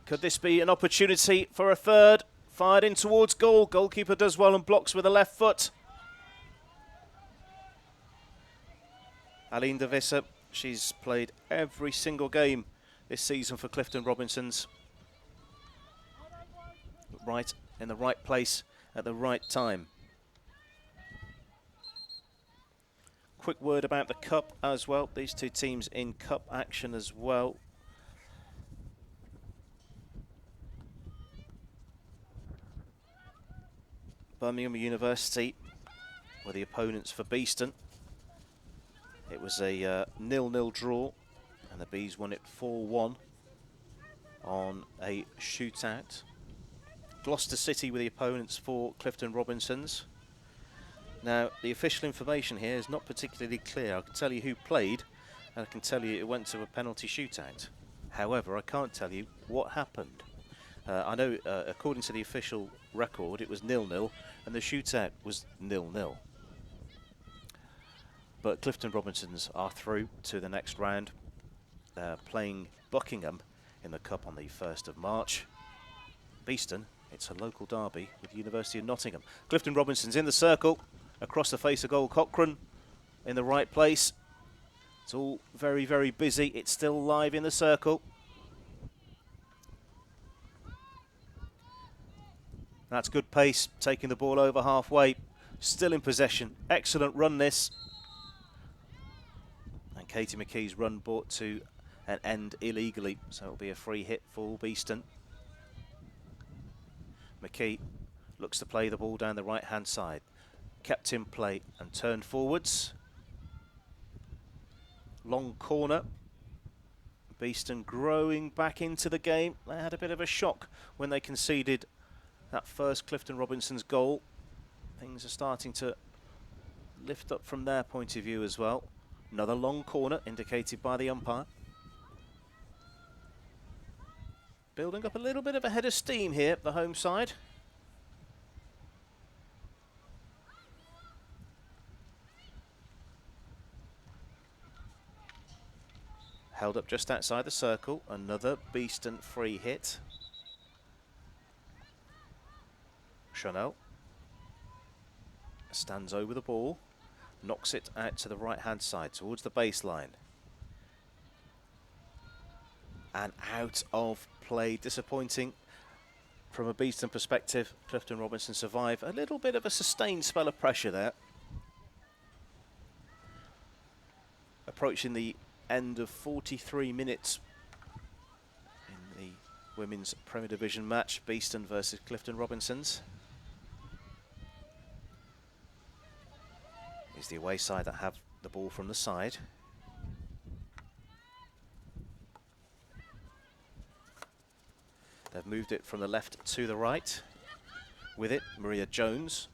Could this be an opportunity for a third? Fired in towards goal. Goalkeeper does well and blocks with a left foot. Aline de Visser, she's played every single game this season for Clifton Robinsons. Right in the right place at the right time. Quick word about the cup as well. These two teams in cup action as well. Birmingham University were the opponents for Beeston. It was a 0-0 draw, and the Bees won it 4-1 on a shootout. Gloucester City were the opponents for Clifton Robinsons. Now, the official information here is not particularly clear. I can tell you who played, and I can tell you it went to a penalty shootout. However, I can't tell you what happened. I know, according to the official record, it was 0-0, and the shootout was 0-0. But Clifton Robinsons are through to the next round, playing Buckingham in the Cup on the 1st of March. Beeston, it's a local derby with the University of Nottingham. Clifton Robinsons in the circle, across the face of goal. Cochrane in the right place. It's all very, very busy. It's still live in the circle. That's good pace, taking the ball over halfway. Still in possession. Excellent run this. And Katie McKee's run brought to an end illegally, so it'll be a free hit for Beeston. McKee looks to play the ball down the right-hand side. Kept in play and turned forwards. Long corner. Beeston growing back into the game. They had a bit of a shock when they conceded that first Clifton Robinsons goal. Things are starting to lift up from their point of view as well. Another long corner indicated by the umpire. Building up a little bit of a head of steam here, the home side. Held up just outside the circle. Another Beeston free hit. Chanel stands over the ball, knocks it out to the right-hand side towards the baseline. And out of play. Disappointing from a Beeston perspective. Clifton Robinson survive a little bit of a sustained spell of pressure there. Approaching the end of 43 minutes in the Women's Premier Division match, Beeston versus Clifton Robinsons. Is the away side that have the ball from the side. They've moved it from the left to the right. With it, Maria Jones.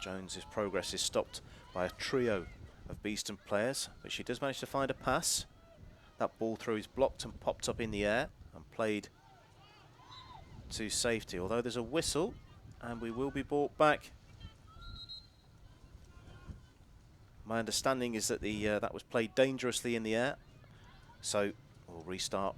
Jones's progress is stopped by a trio of Beeston players, but she does manage to find a pass. That ball through is blocked and popped up in the air and played to safety, although there's a whistle and we will be brought back. My understanding is that that was played dangerously in the air, so we'll restart.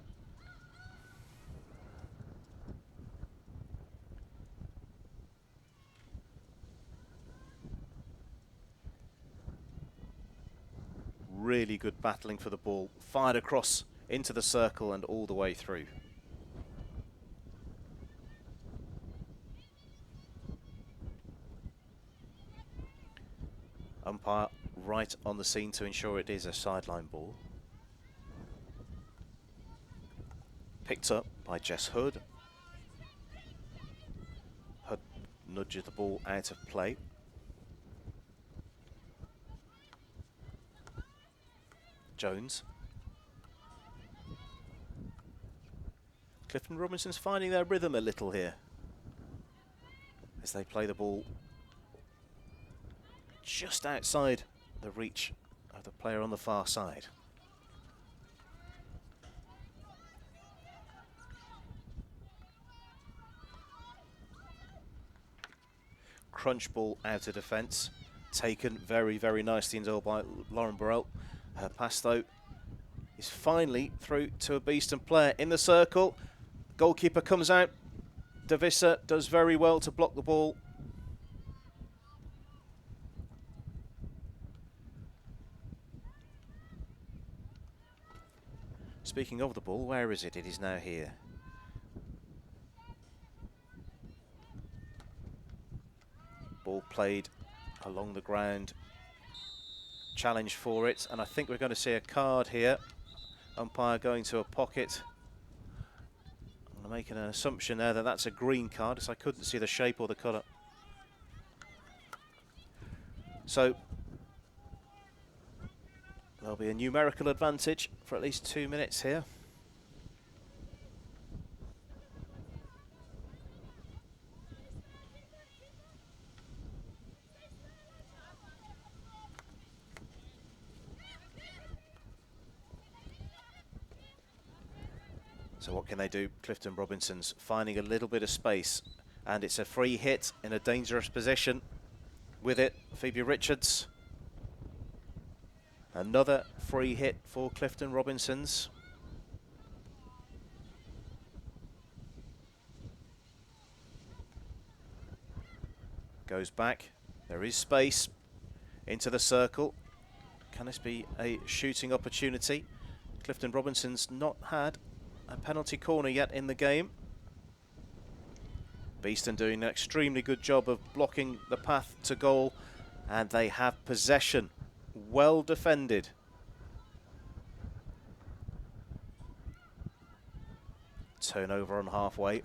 Really good battling for the ball, fired across into the circle and all the way through. Umpire right on the scene to ensure it is a sideline ball. Picked up by Jess Hood. Hood nudges the ball out of play. Jones. Clifton Robinsons finding their rhythm a little here as they play the ball just outside the reach of the player on the far side. Crunch ball out of defence, taken very, very nicely in goal by Lauren Burrell. Her pass, though, is finally through to a Beeston player in the circle. Goalkeeper comes out. Davissa does very well to block the ball. Speaking of the ball, where is it? It is now here. Ball played along the ground. Challenge for it, and I think we're going to see a card here. Umpire going to a pocket. I'm making an assumption there that that's a green card, as I couldn't see the shape or the colour. So there'll be a numerical advantage for at least 2 minutes here. So what can they do? Clifton Robinsons finding a little bit of space, and it's a free hit in a dangerous position. With it, Phoebe Richards. Another free hit for Clifton Robinsons. Goes back. There is space into the circle. Can this be a shooting opportunity? Clifton Robinsons not had a penalty corner yet in the game. Beeston doing an extremely good job of blocking the path to goal, and they have possession. Well defended. Turnover on halfway.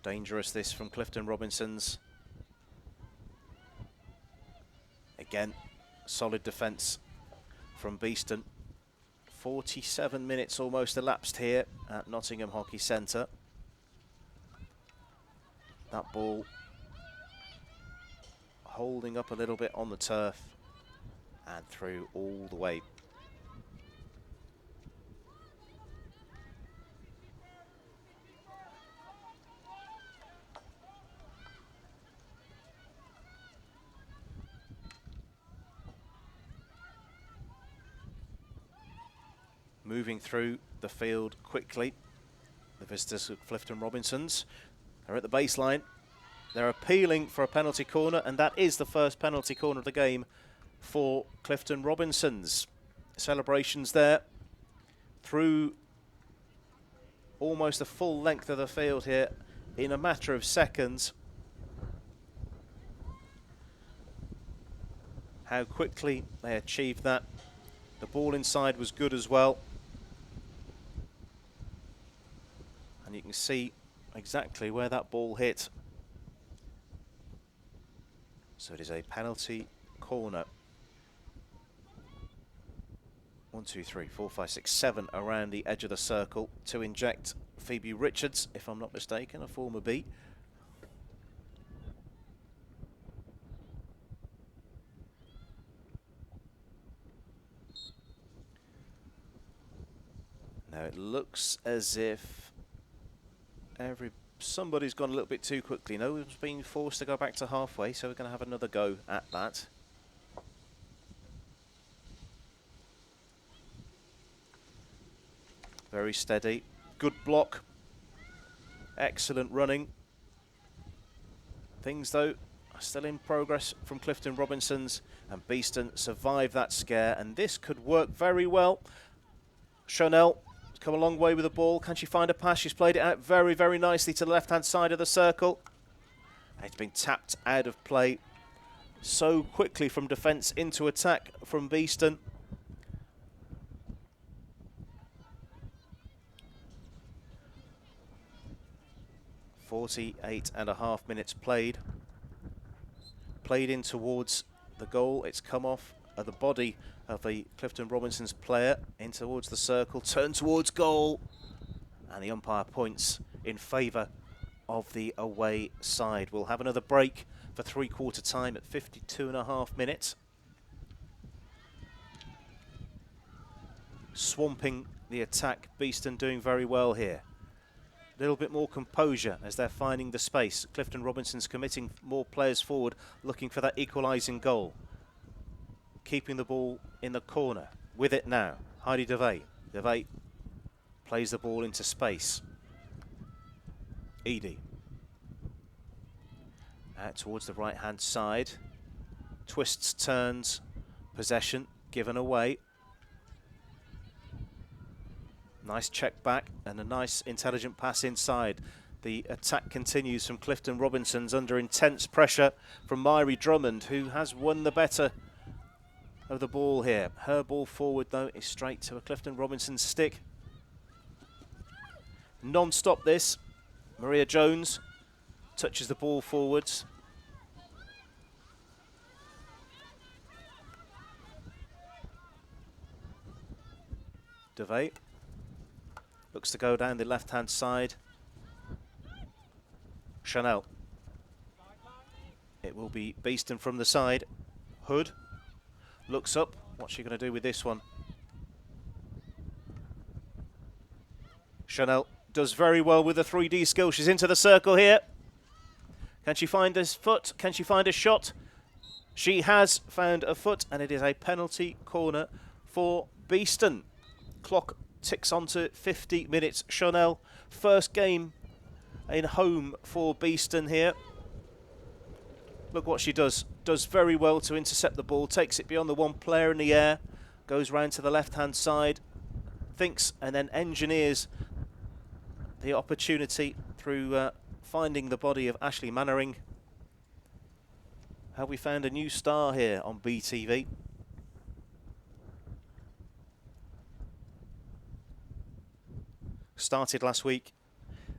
Dangerous this from Clifton Robinsons. Again, solid defence from Beeston. 47 minutes almost elapsed here at Nottingham Hockey Centre. That ball holding up a little bit on the turf and through all the way. Moving through the field quickly, the visitors of Clifton Robinsons are at the baseline. They're appealing for a penalty corner, and that is the first penalty corner of the game for Clifton Robinsons. Celebrations there through almost the full length of the field here in a matter of seconds. How quickly they achieved that. The ball inside was good as well. And you can see exactly where that ball hit. So it is a penalty corner. 1, 2, 3, 4, 5, 6, 7 around the edge of the circle to inject Phoebe Richards, if I'm not mistaken, a former Bee. Now it looks as if somebody's gone a little bit too quickly. No one's been forced to go back to halfway, so we're going to have another go at that. Very steady. Good block. Excellent running. Things, though, are still in progress from Clifton Robinsons, and Beeston survived that scare, and this could work very well. Chanel has come a long way with the ball. Can she find a pass? She's played it out very, very nicely to the left-hand side of the circle. It's been tapped out of play so quickly from defence into attack from Beeston. .48.5 minutes played. Played in towards the goal. It's come off of the body of the Clifton Robinsons player in towards the circle. Turned towards goal. And the umpire points in favour of the away side. We'll have another break for three-quarter time at 52.5 minutes. Swamping the attack. Beeston doing very well here. A little bit more composure as they're finding the space. Clifton Robinsons committing more players forward, looking for that equalising goal. Keeping the ball in the corner. With it now, Heidi DeVay. DeVay plays the ball into space. Edie. Out towards the right-hand side. Twists, turns, possession given away. Nice check back and a nice intelligent pass inside. The attack continues from Clifton Robinsons under intense pressure from Myri Drummond, who has won the better of the ball here. Her ball forward, though, is straight to a Clifton Robinsons stick. Non-stop this. Maria Jones touches the ball forwards. DeVay looks to go down the left-hand side. Chanel. It will be Beeston from the side. Hood looks up. What's she going to do with this one? Chanel does very well with the 3D skill. She's into the circle here. Can she find this foot? Can she find a shot? She has found a foot, and it is a penalty corner for Beeston. Clock ticks on to 50 minutes. Chanel, first game in home for Beeston here. Look what she does. Does very well to intercept the ball. Takes it beyond the one player in the air. Goes round to the left-hand side. Thinks and then engineers the opportunity through finding the body of Ashley Mannering. Have we found a new star here on BeeTV? Started last week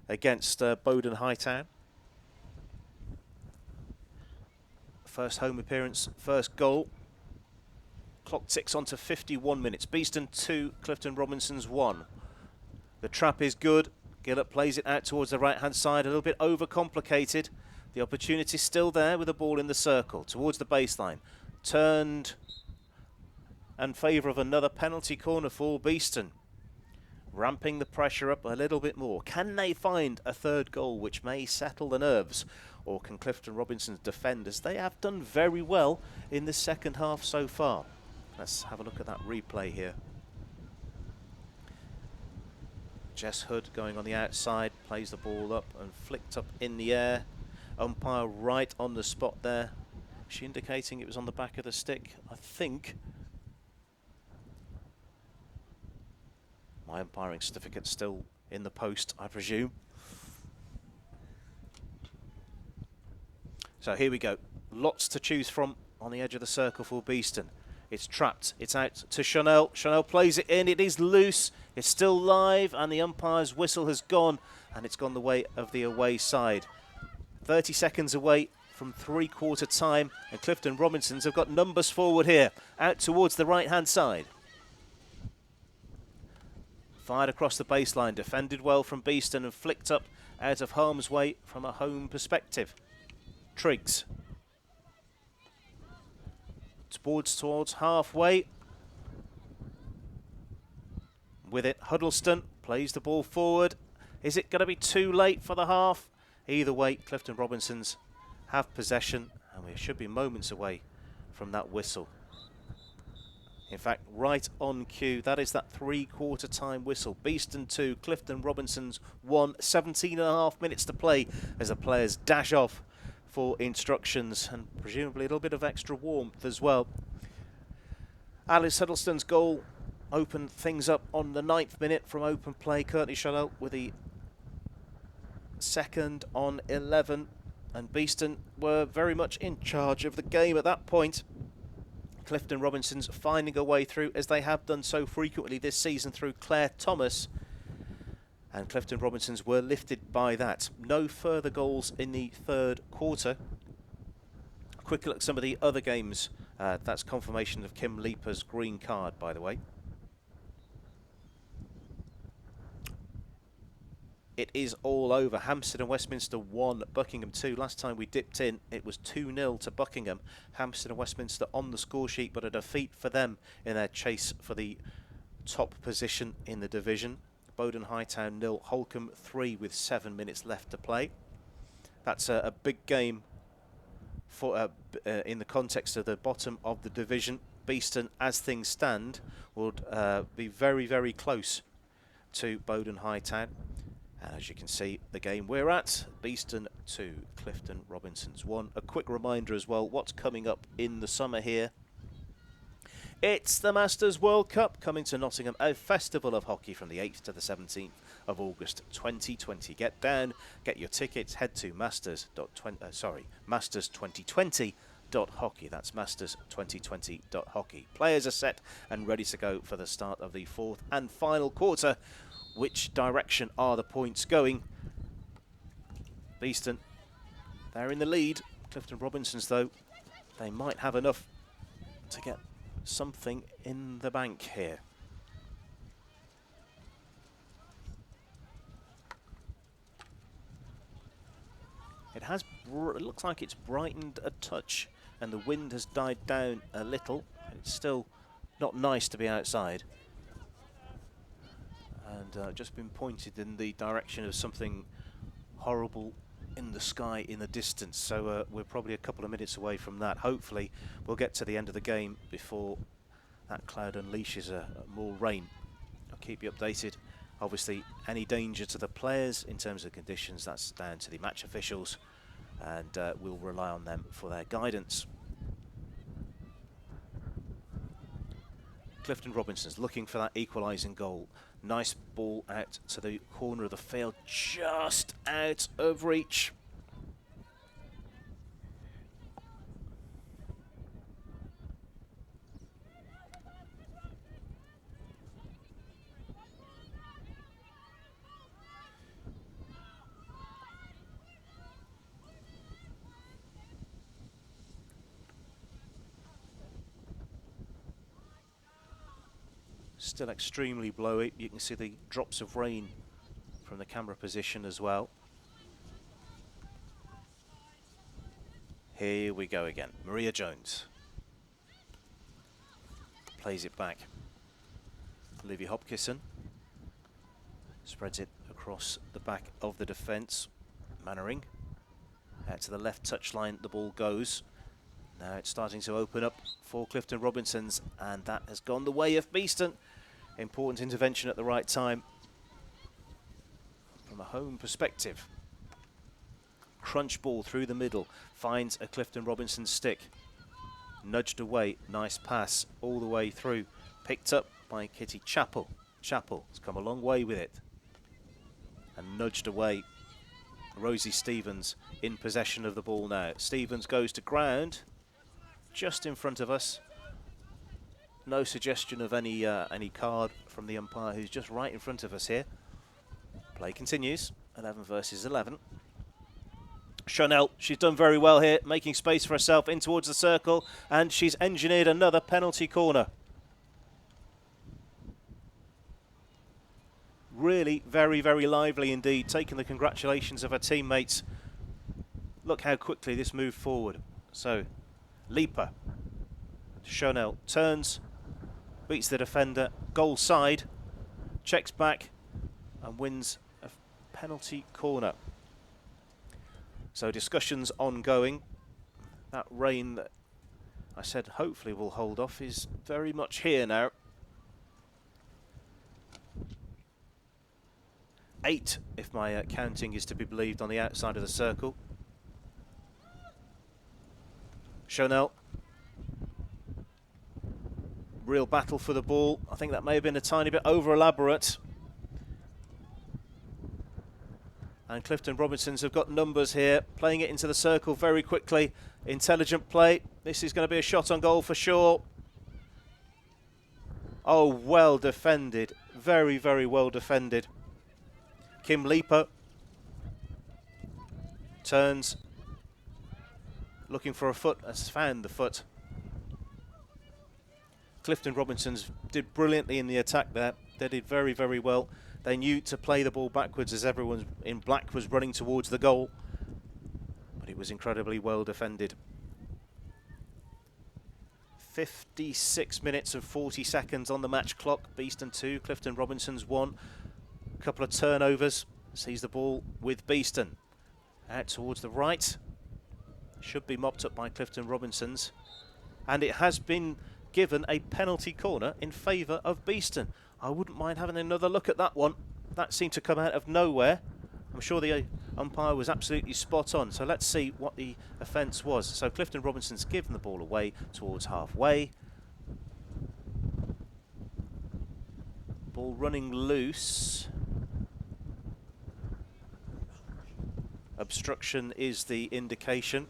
against Bowden Hightown. First home appearance, first goal. Clock ticks on to 51 minutes. Beeston 2, Clifton Robinsons 1. The trap is good. Gillett plays it out towards the right-hand side, a little bit overcomplicated. The opportunity still there with the ball in the circle, towards the baseline. Turned in favour of another penalty corner for Beeston. Ramping the pressure up a little bit more. Can they find a third goal which may settle the nerves? Or can Clifton Robinsons defend, as they have done very well in the second half so far? Let's have a look at that replay here. Jess Hood going on the outside, plays the ball up and flicked up in the air. Umpire right on the spot there. Is she indicating it was on the back of the stick? I think. My umpiring certificate still in the post, I presume. So here we go. Lots to choose from on the edge of the circle for Beeston. It's trapped. It's out to Chanel. Chanel plays it in. It is loose. It's still live, and the umpire's whistle has gone, and it's gone the way of the away side. 30 seconds away from three-quarter time, and Clifton Robinsons have got numbers forward here, out towards the right-hand side. Fired across the baseline, defended well from Beeston and flicked up out of harm's way from a home perspective. Triggs. Towards halfway. with it. Huddleston plays the ball forward. Is it going to be too late for the half? Either way, Clifton Robinsons have possession, and we should be moments away from that whistle. In fact, right on cue, that is that three-quarter time whistle. Beeston 2, Clifton Robinsons 1, 17.5 minutes to play as the players dash off for instructions and presumably a little bit of extra warmth as well. Alice Huddleston's goal opened things up on the 9th minute from open play. Courtney Chanel with the second on 11, and Beeston were very much in charge of the game at that point. Clifton Robinsons finding a way through, as they have done so frequently this season, through Claire Thomas, and Clifton Robinsons were lifted by that. No further goals in the third quarter. A quick look at some of the other games. That's confirmation of Kim Leaper's green card, by the way. It is all over. Hampstead and Westminster 1, Buckingham 2. Last time we dipped in, it was 2-0 to Buckingham. Hampstead and Westminster on the score sheet, but a defeat for them in their chase for the top position in the division. Bowden Hightown 0, Holcombe 3 with 7 minutes left to play. That's a big game for in the context of the bottom of the division. Beeston, as things stand, would be very, very close to Bowden Hightown. And as you can see, the game we're at, Beeston 2, Clifton Robinsons 1. A quick reminder as well, what's coming up in the summer here. It's the Masters World Cup coming to Nottingham, a festival of hockey from the 8th to the 17th of August 2020. Get down, get your tickets, head to masters2020.hockey. That's masters2020.hockey. Players are set and ready to go for the start of the fourth and final quarter. Which direction are the points going? Beeston, they're in the lead. Clifton Robinsons, though, they might have enough to get something in the bank here. It looks like it's brightened a touch, and the wind has died down a little. It's still not nice to be outside. And just been pointed in the direction of something horrible in the sky in the distance, so we're probably a couple of minutes away from that. Hopefully we'll get to the end of the game before that cloud unleashes more rain. I'll keep you updated. Obviously any danger to the players in terms of conditions, that's down to the match officials, and we'll rely on them for their guidance. Clifton Robinsons looking for that equalising goal. Nice ball out to the corner of the field, just out of reach. Still extremely blowy. You can see the drops of rain from the camera position as well. Here we go again. Maria Jones plays it back. Olivia Hopkinson spreads it across the back of the defence. Mannering out to the left touchline, the ball goes. Now it's starting to open up for Clifton Robinsons, and that has gone the way of Beeston. Important intervention at the right time from a home perspective. Crunch ball through the middle, finds a Clifton Robinson stick. Nudged away, nice pass all the way through. Picked up by Kitty Chappell. Chappell has come a long way with it. And nudged away. Rosie Stevens in possession of the ball now. Stevens goes to ground, just in front of us. No suggestion of any card from the umpire, who's just right in front of us here. Play continues, 11 versus 11. Chanel, she's done very well here, making space for herself in towards the circle, and she's engineered another penalty corner. Really very, very lively indeed, taking the congratulations of her teammates. Look how quickly this moved forward. So, Leaper, Chanel turns, beats the defender, goal side, checks back and wins a penalty corner. So discussions ongoing. That rain that I said hopefully will hold off is very much here now. 8, if my counting is to be believed, on the outside of the circle. Chanel. Real battle for the ball. I think that may have been a tiny bit over elaborate. And Clifton Robinsons have got numbers here, playing it into the circle very quickly. Intelligent play. This is going to be a shot on goal for sure. Oh, well defended. Very, very well defended. Kim Leaper turns, looking for a foot, has found the foot. Clifton Robinsons did brilliantly in the attack there. They did very, very well. They knew to play the ball backwards as everyone in black was running towards the goal. But it was incredibly well defended. 56 minutes and 40 seconds on the match clock. Beeston 2, Clifton Robinsons 1. A couple of turnovers. Sees the ball with Beeston. Out towards the right. Should be mopped up by Clifton Robinsons. And it has been given a penalty corner in favour of Beeston. I wouldn't mind having another look at that one. That seemed to come out of nowhere. I'm sure the umpire was absolutely spot on. So let's see what the offence was. So Clifton Robinson's given the ball away towards halfway. Ball running loose. Obstruction is the indication.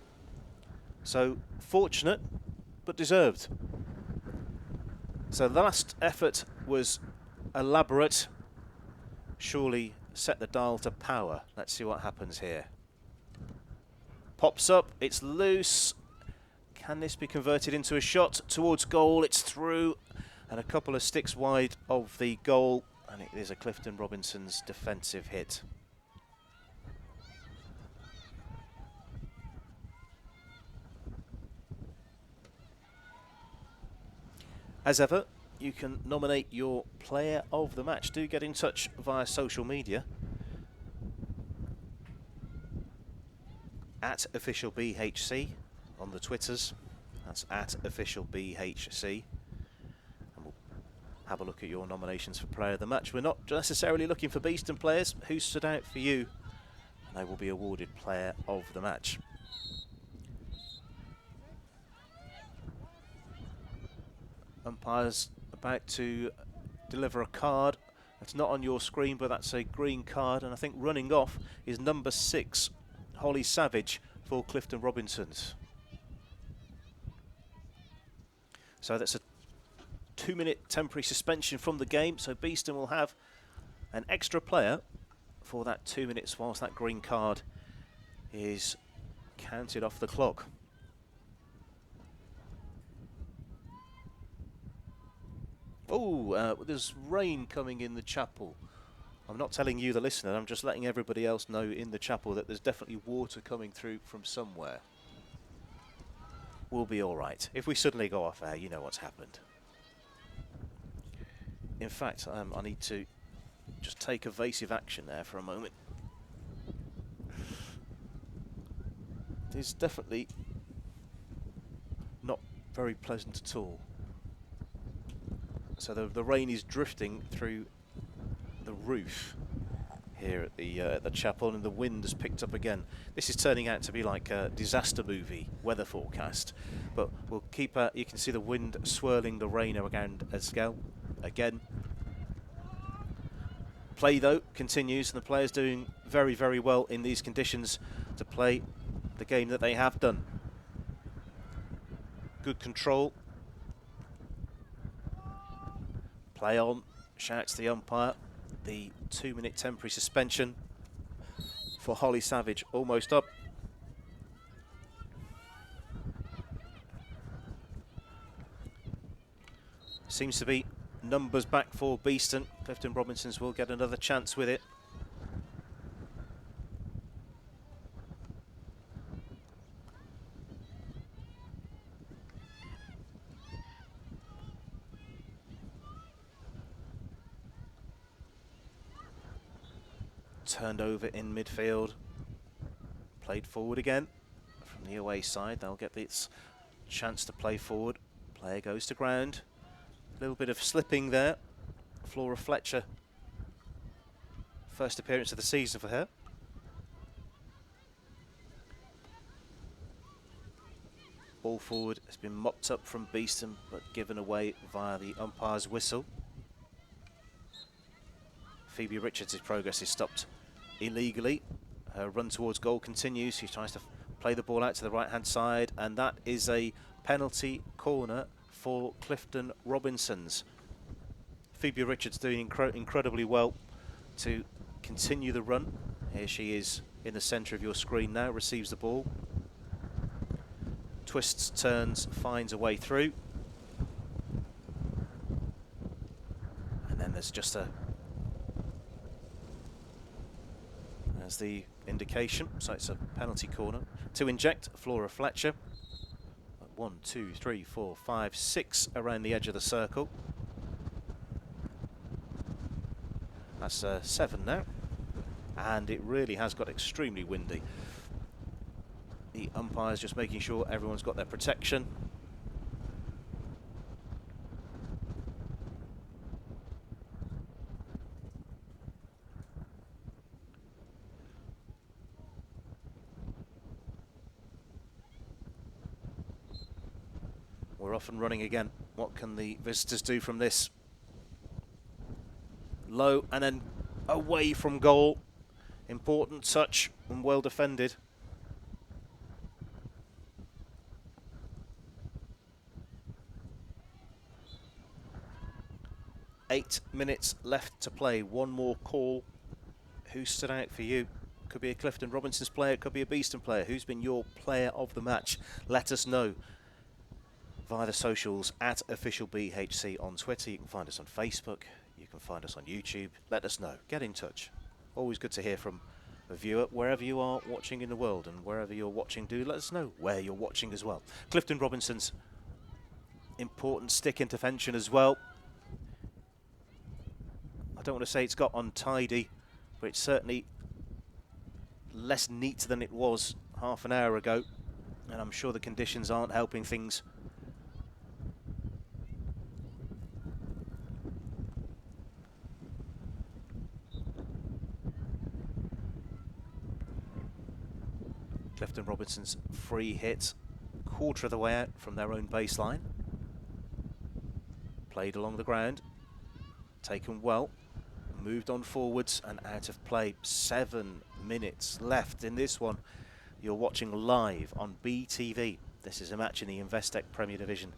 So fortunate, but deserved. So the last effort was elaborate. Surely set the dial to power. Let's see what happens here. Pops up, it's loose. Can this be converted into a shot towards goal? It's through, and a couple of sticks wide of the goal, and it is a Clifton Robinsons defensive hit. As ever, you can nominate your player of the match. Do get in touch via social media. At @officialBHC on the Twitters. That's at @officialBHC. And we'll have a look at your nominations for player of the match. We're not necessarily looking for Beeston players. Who stood out for you? And they will be awarded player of the match. Umpire's about to deliver a card. It's not on your screen, but that's a green card, and I think running off is number 6, Holly Savage, for Clifton Robinsons. So that's a 2-minute temporary suspension from the game, so Beeston will have an extra player for that 2 minutes whilst that green card is counted off the clock. Oh, there's rain coming in the chapel. I'm not telling you, the listener, I'm just letting everybody else know in the chapel that there's definitely water coming through from somewhere. We'll be all right. If we suddenly go off air, you know what's happened. In fact, I need to just take evasive action there for a moment. It's definitely not very pleasant at all. So the rain is drifting through the roof here at the chapel, and the wind has picked up again. This is turning out to be like a disaster movie weather forecast, but we'll keep you can see the wind swirling the rain around again. Play though continues, and the players doing very, very well in these conditions to play the game that they have done. Good control. Play on, shouts the umpire. The 2-minute temporary suspension for Holly Savage almost up. Seems to be numbers back for Beeston. Clifton Robinsons will get another chance with it. turned over in midfield. Played forward again from the away side. They'll get this chance to play forward. Player goes to ground. A little bit of slipping there. Flora Fletcher. First appearance of the season for her. Ball forward has been mopped up from Beeston, but given away via the umpire's whistle. Phoebe Richards' progress is stopped illegally. Her run towards goal continues. She tries to play the ball out to the right-hand side, and that is a penalty corner for Clifton Robinsons. Phoebe Richards doing incredibly well to continue the run. Here she is in the centre of your screen now, receives the ball. Twists, turns, finds a way through. And then there's just there's the indication, so it's a penalty corner. To inject, Flora Fletcher. 1, 2, 3, 4, 5, 6 around the edge of the circle. That's 7 now. And it really has got extremely windy. The umpire's just making sure everyone's got their protection. We're off and running again. What can the visitors do from this? Low and then away from goal. Important touch and well defended. Eight minutes left to play. One more call. Who stood out for you? Could be a Clifton Robinsons player, could be a Beeston player. Who's been your player of the match? Let us know via the socials at officialBHC on Twitter. You can find us on Facebook. You can find us on YouTube. Let us know. Get in touch. Always good to hear from a viewer wherever you are watching in the world, and wherever you're watching, do let us know where you're watching as well. Clifton Robinsons, important stick intervention as well. I don't want to say it's got untidy, but it's certainly less neat than it was half an hour ago, and I'm sure the conditions aren't helping things. Clifton Robinsons free hit, quarter of the way out from their own baseline. Played along the ground, taken well. Moved on forwards and out of play. 7 minutes left in this one. You're watching live on BeeTV. This is a match in the Investec Premier Division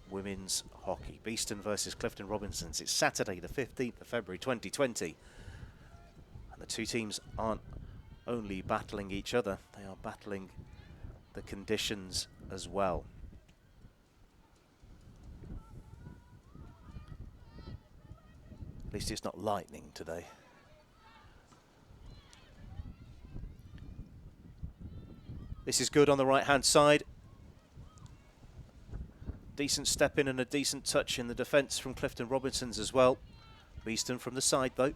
Women's Hockey. Beeston versus Clifton Robinsons. It's Saturday the 15th of February 2020. And the two teams aren't only battling each other, they are battling the conditions as well. At least it's not lightning today. This is good on the right-hand side. Decent step in and a decent touch in the defence from Clifton Robinsons as well. Beeston from the side though.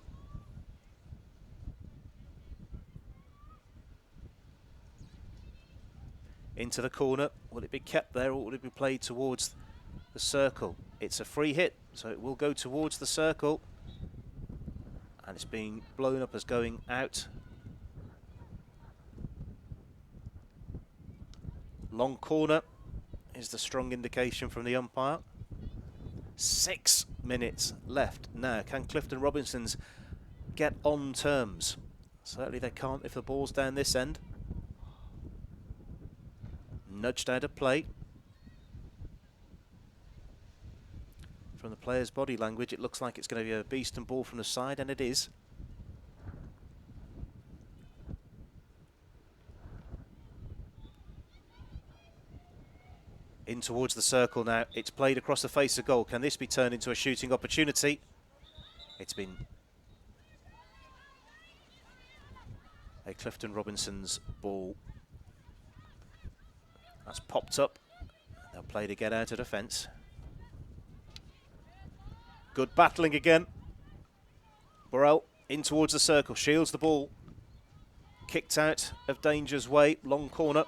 Into the corner. Will it be kept there, or will it be played towards the circle? It's a free hit, so it will go towards the circle. And it's being blown up as going out. Long corner is the strong indication from the umpire. 6 minutes left. Now, can Clifton Robinsons get on terms? Certainly they can't if the ball's down this end. Nudged out of play. From the player's body language, it looks like it's going to be a Beeston ball from the side, and it is. In towards the circle now. It's played across the face of goal. Can this be turned into a shooting opportunity? It's been a Clifton Robinsons ball. That's popped up. They'll play to get out of defence. Good battling again. Burrell in towards the circle, shields the ball, kicked out of danger's way, long corner.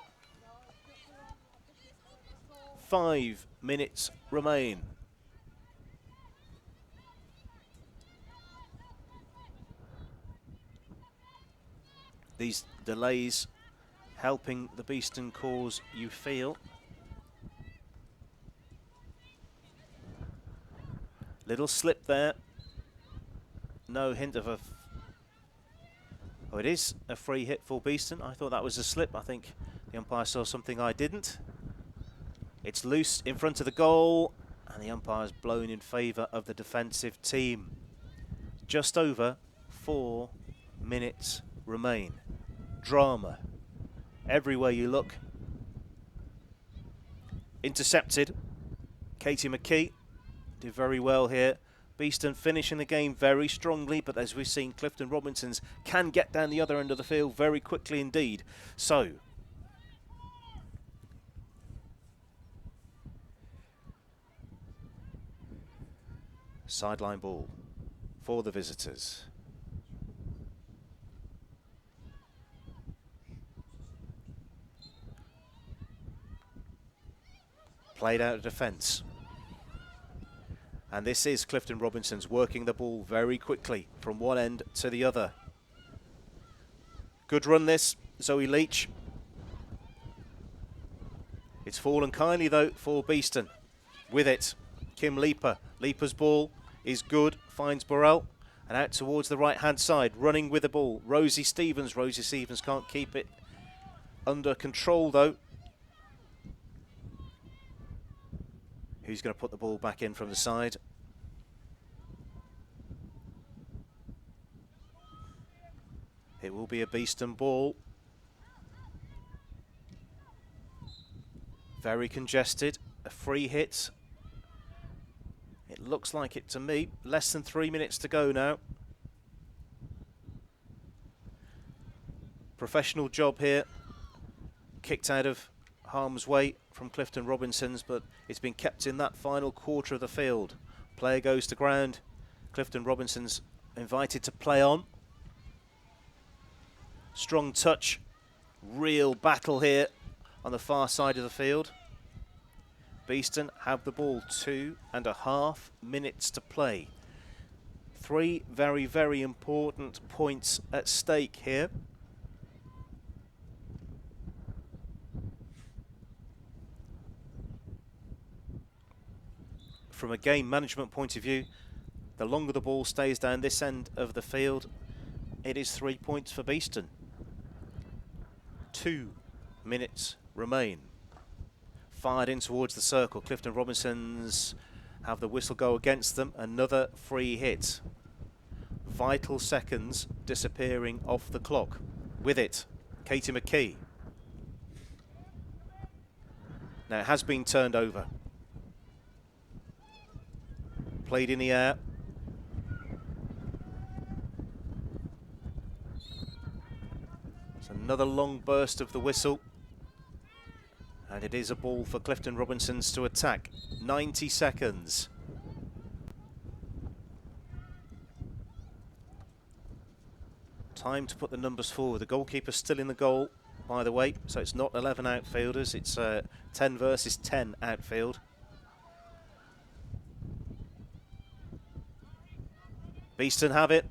5 minutes remain. These delays helping the Beeston cause, you feel. Little slip there. No hint of a... Oh, it is a free hit for Beeston. I thought that was a slip. I think the umpire saw something I didn't. It's loose in front of the goal, and the umpire's blown in favour of the defensive team. Just over 4 minutes remain. Drama everywhere you look. Intercepted. Katie McKee did very well here. Beeston finishing the game very strongly, but as we've seen, Clifton Robinsons can get down the other end of the field very quickly indeed. So, sideline ball for the visitors. Played out of defence. And this is Clifton Robinsons working the ball very quickly from one end to the other. Good run this, Zoe Leach. It's fallen kindly though for Beeston. With it, Kim Leaper. Leaper's ball is good, finds Burrell. And out towards the right-hand side, running with the ball. Rosie Stevens. Rosie Stevens can't keep it under control though. Who's going to put the ball back in from the side? It will be a Beeston ball. Very congested. A free hit. It looks like it to me. Less than 3 minutes to go now. Professional job here. Kicked out of harm's way from Clifton Robinsons, but it's been kept in that final quarter of the field. Player goes to ground. Clifton Robinsons invited to play on. Strong touch. Real battle here on the far side of the field. Beeston have the ball. 2.5 minutes to play. 3 very, very important points at stake here. From a game management point of view, the longer the ball stays down this end of the field, it is 3 points for Beeston. 2 minutes remain. Fired in towards the circle. Clifton Robinsons have the whistle go against them. Another free hit. Vital seconds disappearing off the clock. With it, Katie McKee. Now it has been turned over. Played in the air. It's another long burst of the whistle. And it is a ball for Clifton Robinsons to attack. 90 seconds. Time to put the numbers forward. The goalkeeper's still in the goal, by the way. So it's not 11 outfielders. It's 10 versus 10 outfield. Beeston have it.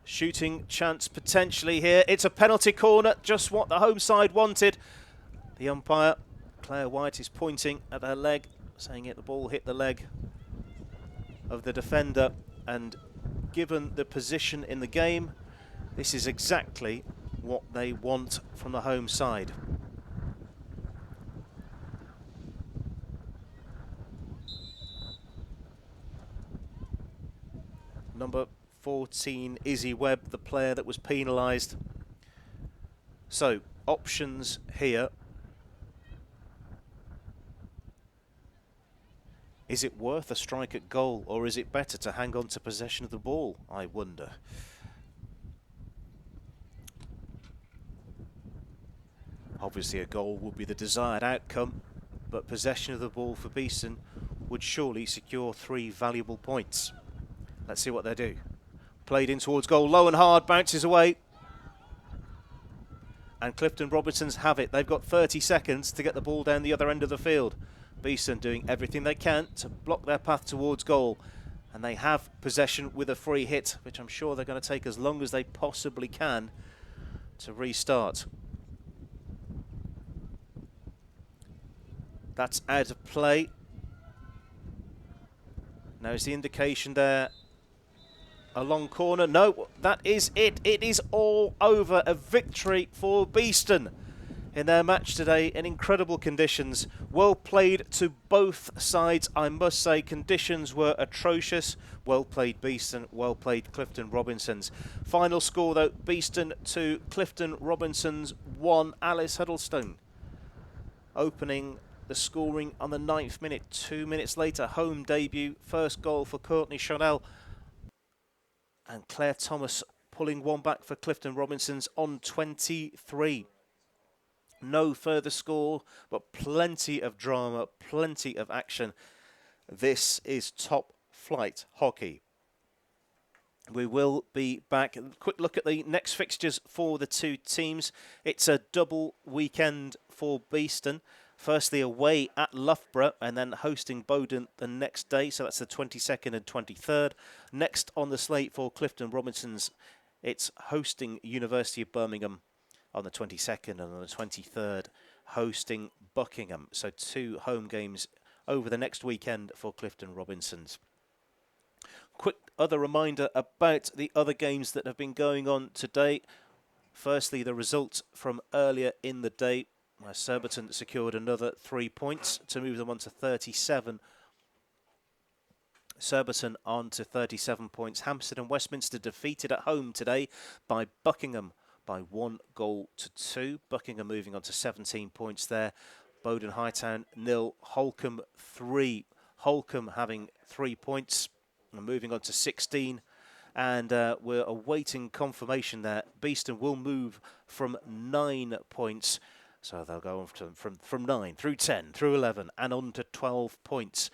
Shooting chance potentially here. It's a penalty corner, just what the home side wanted. The umpire, Claire White, is pointing at her leg, saying the ball hit the leg of the defender. And given the position in the game, this is exactly what they want from the home side. Number 14, Izzy Webb, the player that was penalised. So, options here. Is it worth a strike at goal, or is it better to hang on to possession of the ball, I wonder? Obviously a goal would be the desired outcome, but possession of the ball for Beeston would surely secure 3 valuable points. Let's see what they do. Played in towards goal, low and hard, bounces away. And Clifton Robinsons have it. They've got 30 seconds to get the ball down the other end of the field. Beeston doing everything they can to block their path towards goal. And they have possession with a free hit, which I'm sure they're going to take as long as they possibly can to restart. That's out of play. Now is the indication there a long corner? No, that is it. It is all over. A victory for Beeston in their match today in incredible conditions. Well played to both sides, I must say. Conditions were atrocious. Well played Beeston, well played Clifton Robinsons. Final score though, Beeston 2, Clifton Robinsons 1. Alice Huddlestone opening the scoring on the 9th minute. 2 minutes later, home debut, first goal for Courtney Chanel. And Claire Thomas pulling one back for Clifton Robinsons on 23. No further score, but plenty of drama, plenty of action. This is top flight hockey. We will be back. Quick look at the next fixtures for the two teams. It's a double weekend for Beeston. Firstly away at Loughborough and then hosting Bowden the next day. So that's the 22nd and 23rd. Next on the slate for Clifton Robinsons, it's hosting University of Birmingham on the 22nd and on the 23rd hosting Buckingham. So 2 home games over the next weekend for Clifton Robinsons. Quick other reminder about the other games that have been going on today. Firstly, the results from earlier in the day, where Surbiton secured another 3 points to move them on to 37. Surbiton on to 37 points. Hampstead and Westminster defeated at home today by Buckingham by 1-2. Buckingham moving on to 17 points there. Bowden Hightown 0, Holcombe 3. Holcombe having 3 points and moving on to 16. And we're awaiting confirmation there. Beeston will move from 9 points. So they'll go on from 9 through 10 through 11 and on to 12 points.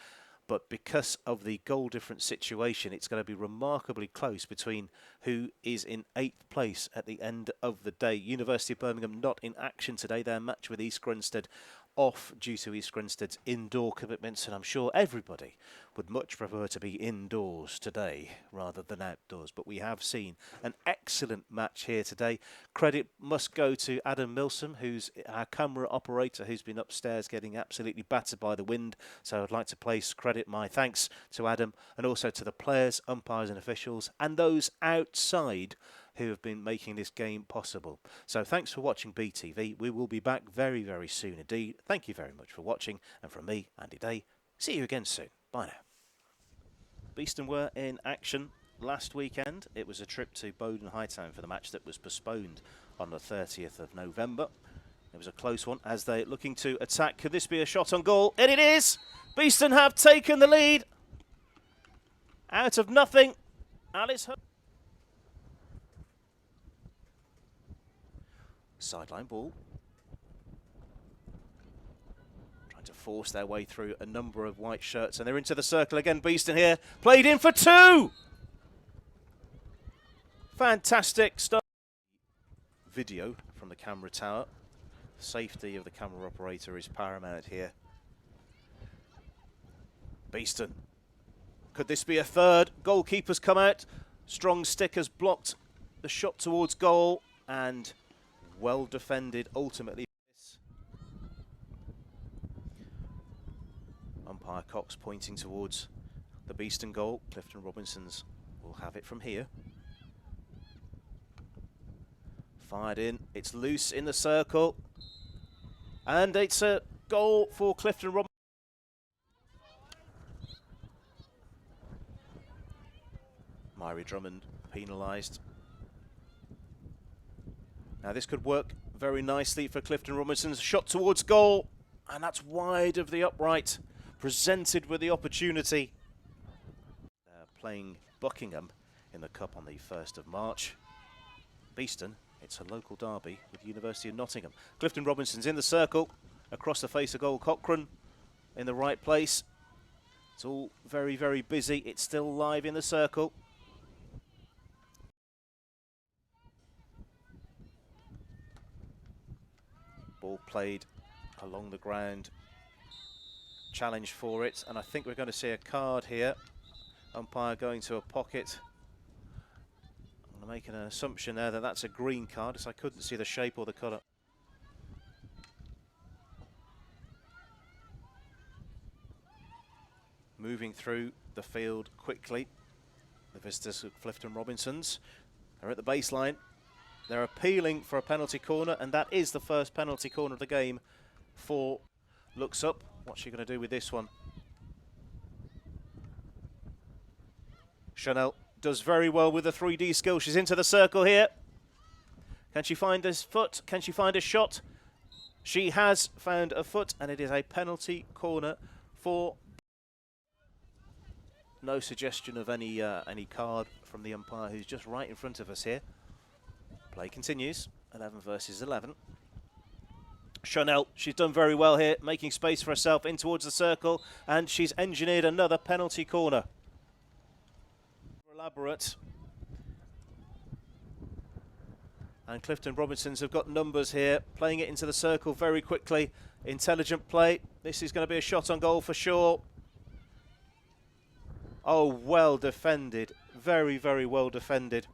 But because of the goal difference situation, it's going to be remarkably close between who is in 8th place at the end of the day. University of Birmingham not in action today. Their match with East Grinstead off due to East Grinstead's indoor commitments, and I'm sure everybody would much prefer to be indoors today rather than outdoors. But we have seen an excellent match here today. Credit must go to Adam Milsom, who's our camera operator, who's been upstairs getting absolutely battered by the wind. So I'd like to place my thanks to Adam, and also to the players, umpires and officials, and those outside who have been making this game possible. So thanks for watching BeeTV. We will be back very, very soon indeed. Thank you very much for watching. And from me, Andy Day, see you again soon. Bye now. Beeston were in action last weekend. It was a trip to Bowden Hightown for the match that was postponed on the 30th of November. It was a close one as they're looking to attack. Could this be a shot on goal? And it is! Beeston have taken the lead. Out of nothing. Alice sideline ball. Trying to force their way through a number of white shirts, and they're into the circle again. Beeston here, played in for 2! Fantastic stuff. Video from the camera tower. Safety of the camera operator is paramount here. Beeston. Could this be a third? Goalkeeper's come out. Strong stick has blocked the shot towards goal, and well defended ultimately. Umpire Cox pointing towards the Beeston goal. Clifton Robinsons will have it from here. Fired in, it's loose in the circle, and it's a goal for Clifton Robinsons. Myrie Drummond penalised. Now this could work very nicely for Clifton Robinsons. Shot towards goal, and that's wide of the upright. Presented with the opportunity. Playing Buckingham in the Cup on the 1st of March. Beeston, it's a local derby with University of Nottingham. Clifton Robinsons in the circle. Across the face of goal, Cochrane in the right place. It's all very, very busy. It's still live in the circle. Ball played along the ground. Challenge for it, and I think we're going to see a card here. Umpire going to a pocket. I'm making an assumption there that that's a green card, as I couldn't see the shape or the colour. Moving through the field quickly, the visitors of Clifton Robinsons are at the baseline. They're appealing for a penalty corner, and that is the first penalty corner of the game for Looks Up. What's she going to do with this one? Chanel does very well with the 3D skill. She's into the circle here. Can she find this foot? Can she find a shot? She has found a foot, and it is a penalty corner for... No suggestion of any card from the umpire, who's just right in front of us here. Play continues, 11 versus 11. Chanel, she's done very well here, making space for herself in towards the circle, and she's engineered another penalty corner. Elaborate. And Clifton Robinsons have got numbers here, playing it into the circle very quickly. Intelligent play. This is going to be a shot on goal for sure. Oh, well defended. Very, very well defended.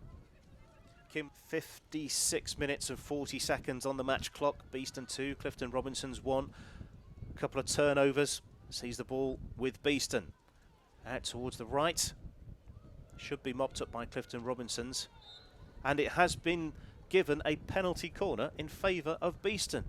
Kim, 56 minutes and 40 seconds on the match clock. Beeston 2, Clifton Robinsons 1. A couple of turnovers. Sees the ball with Beeston. Out towards the right. Should be mopped up by Clifton Robinsons. And it has been given a penalty corner in favour of Beeston.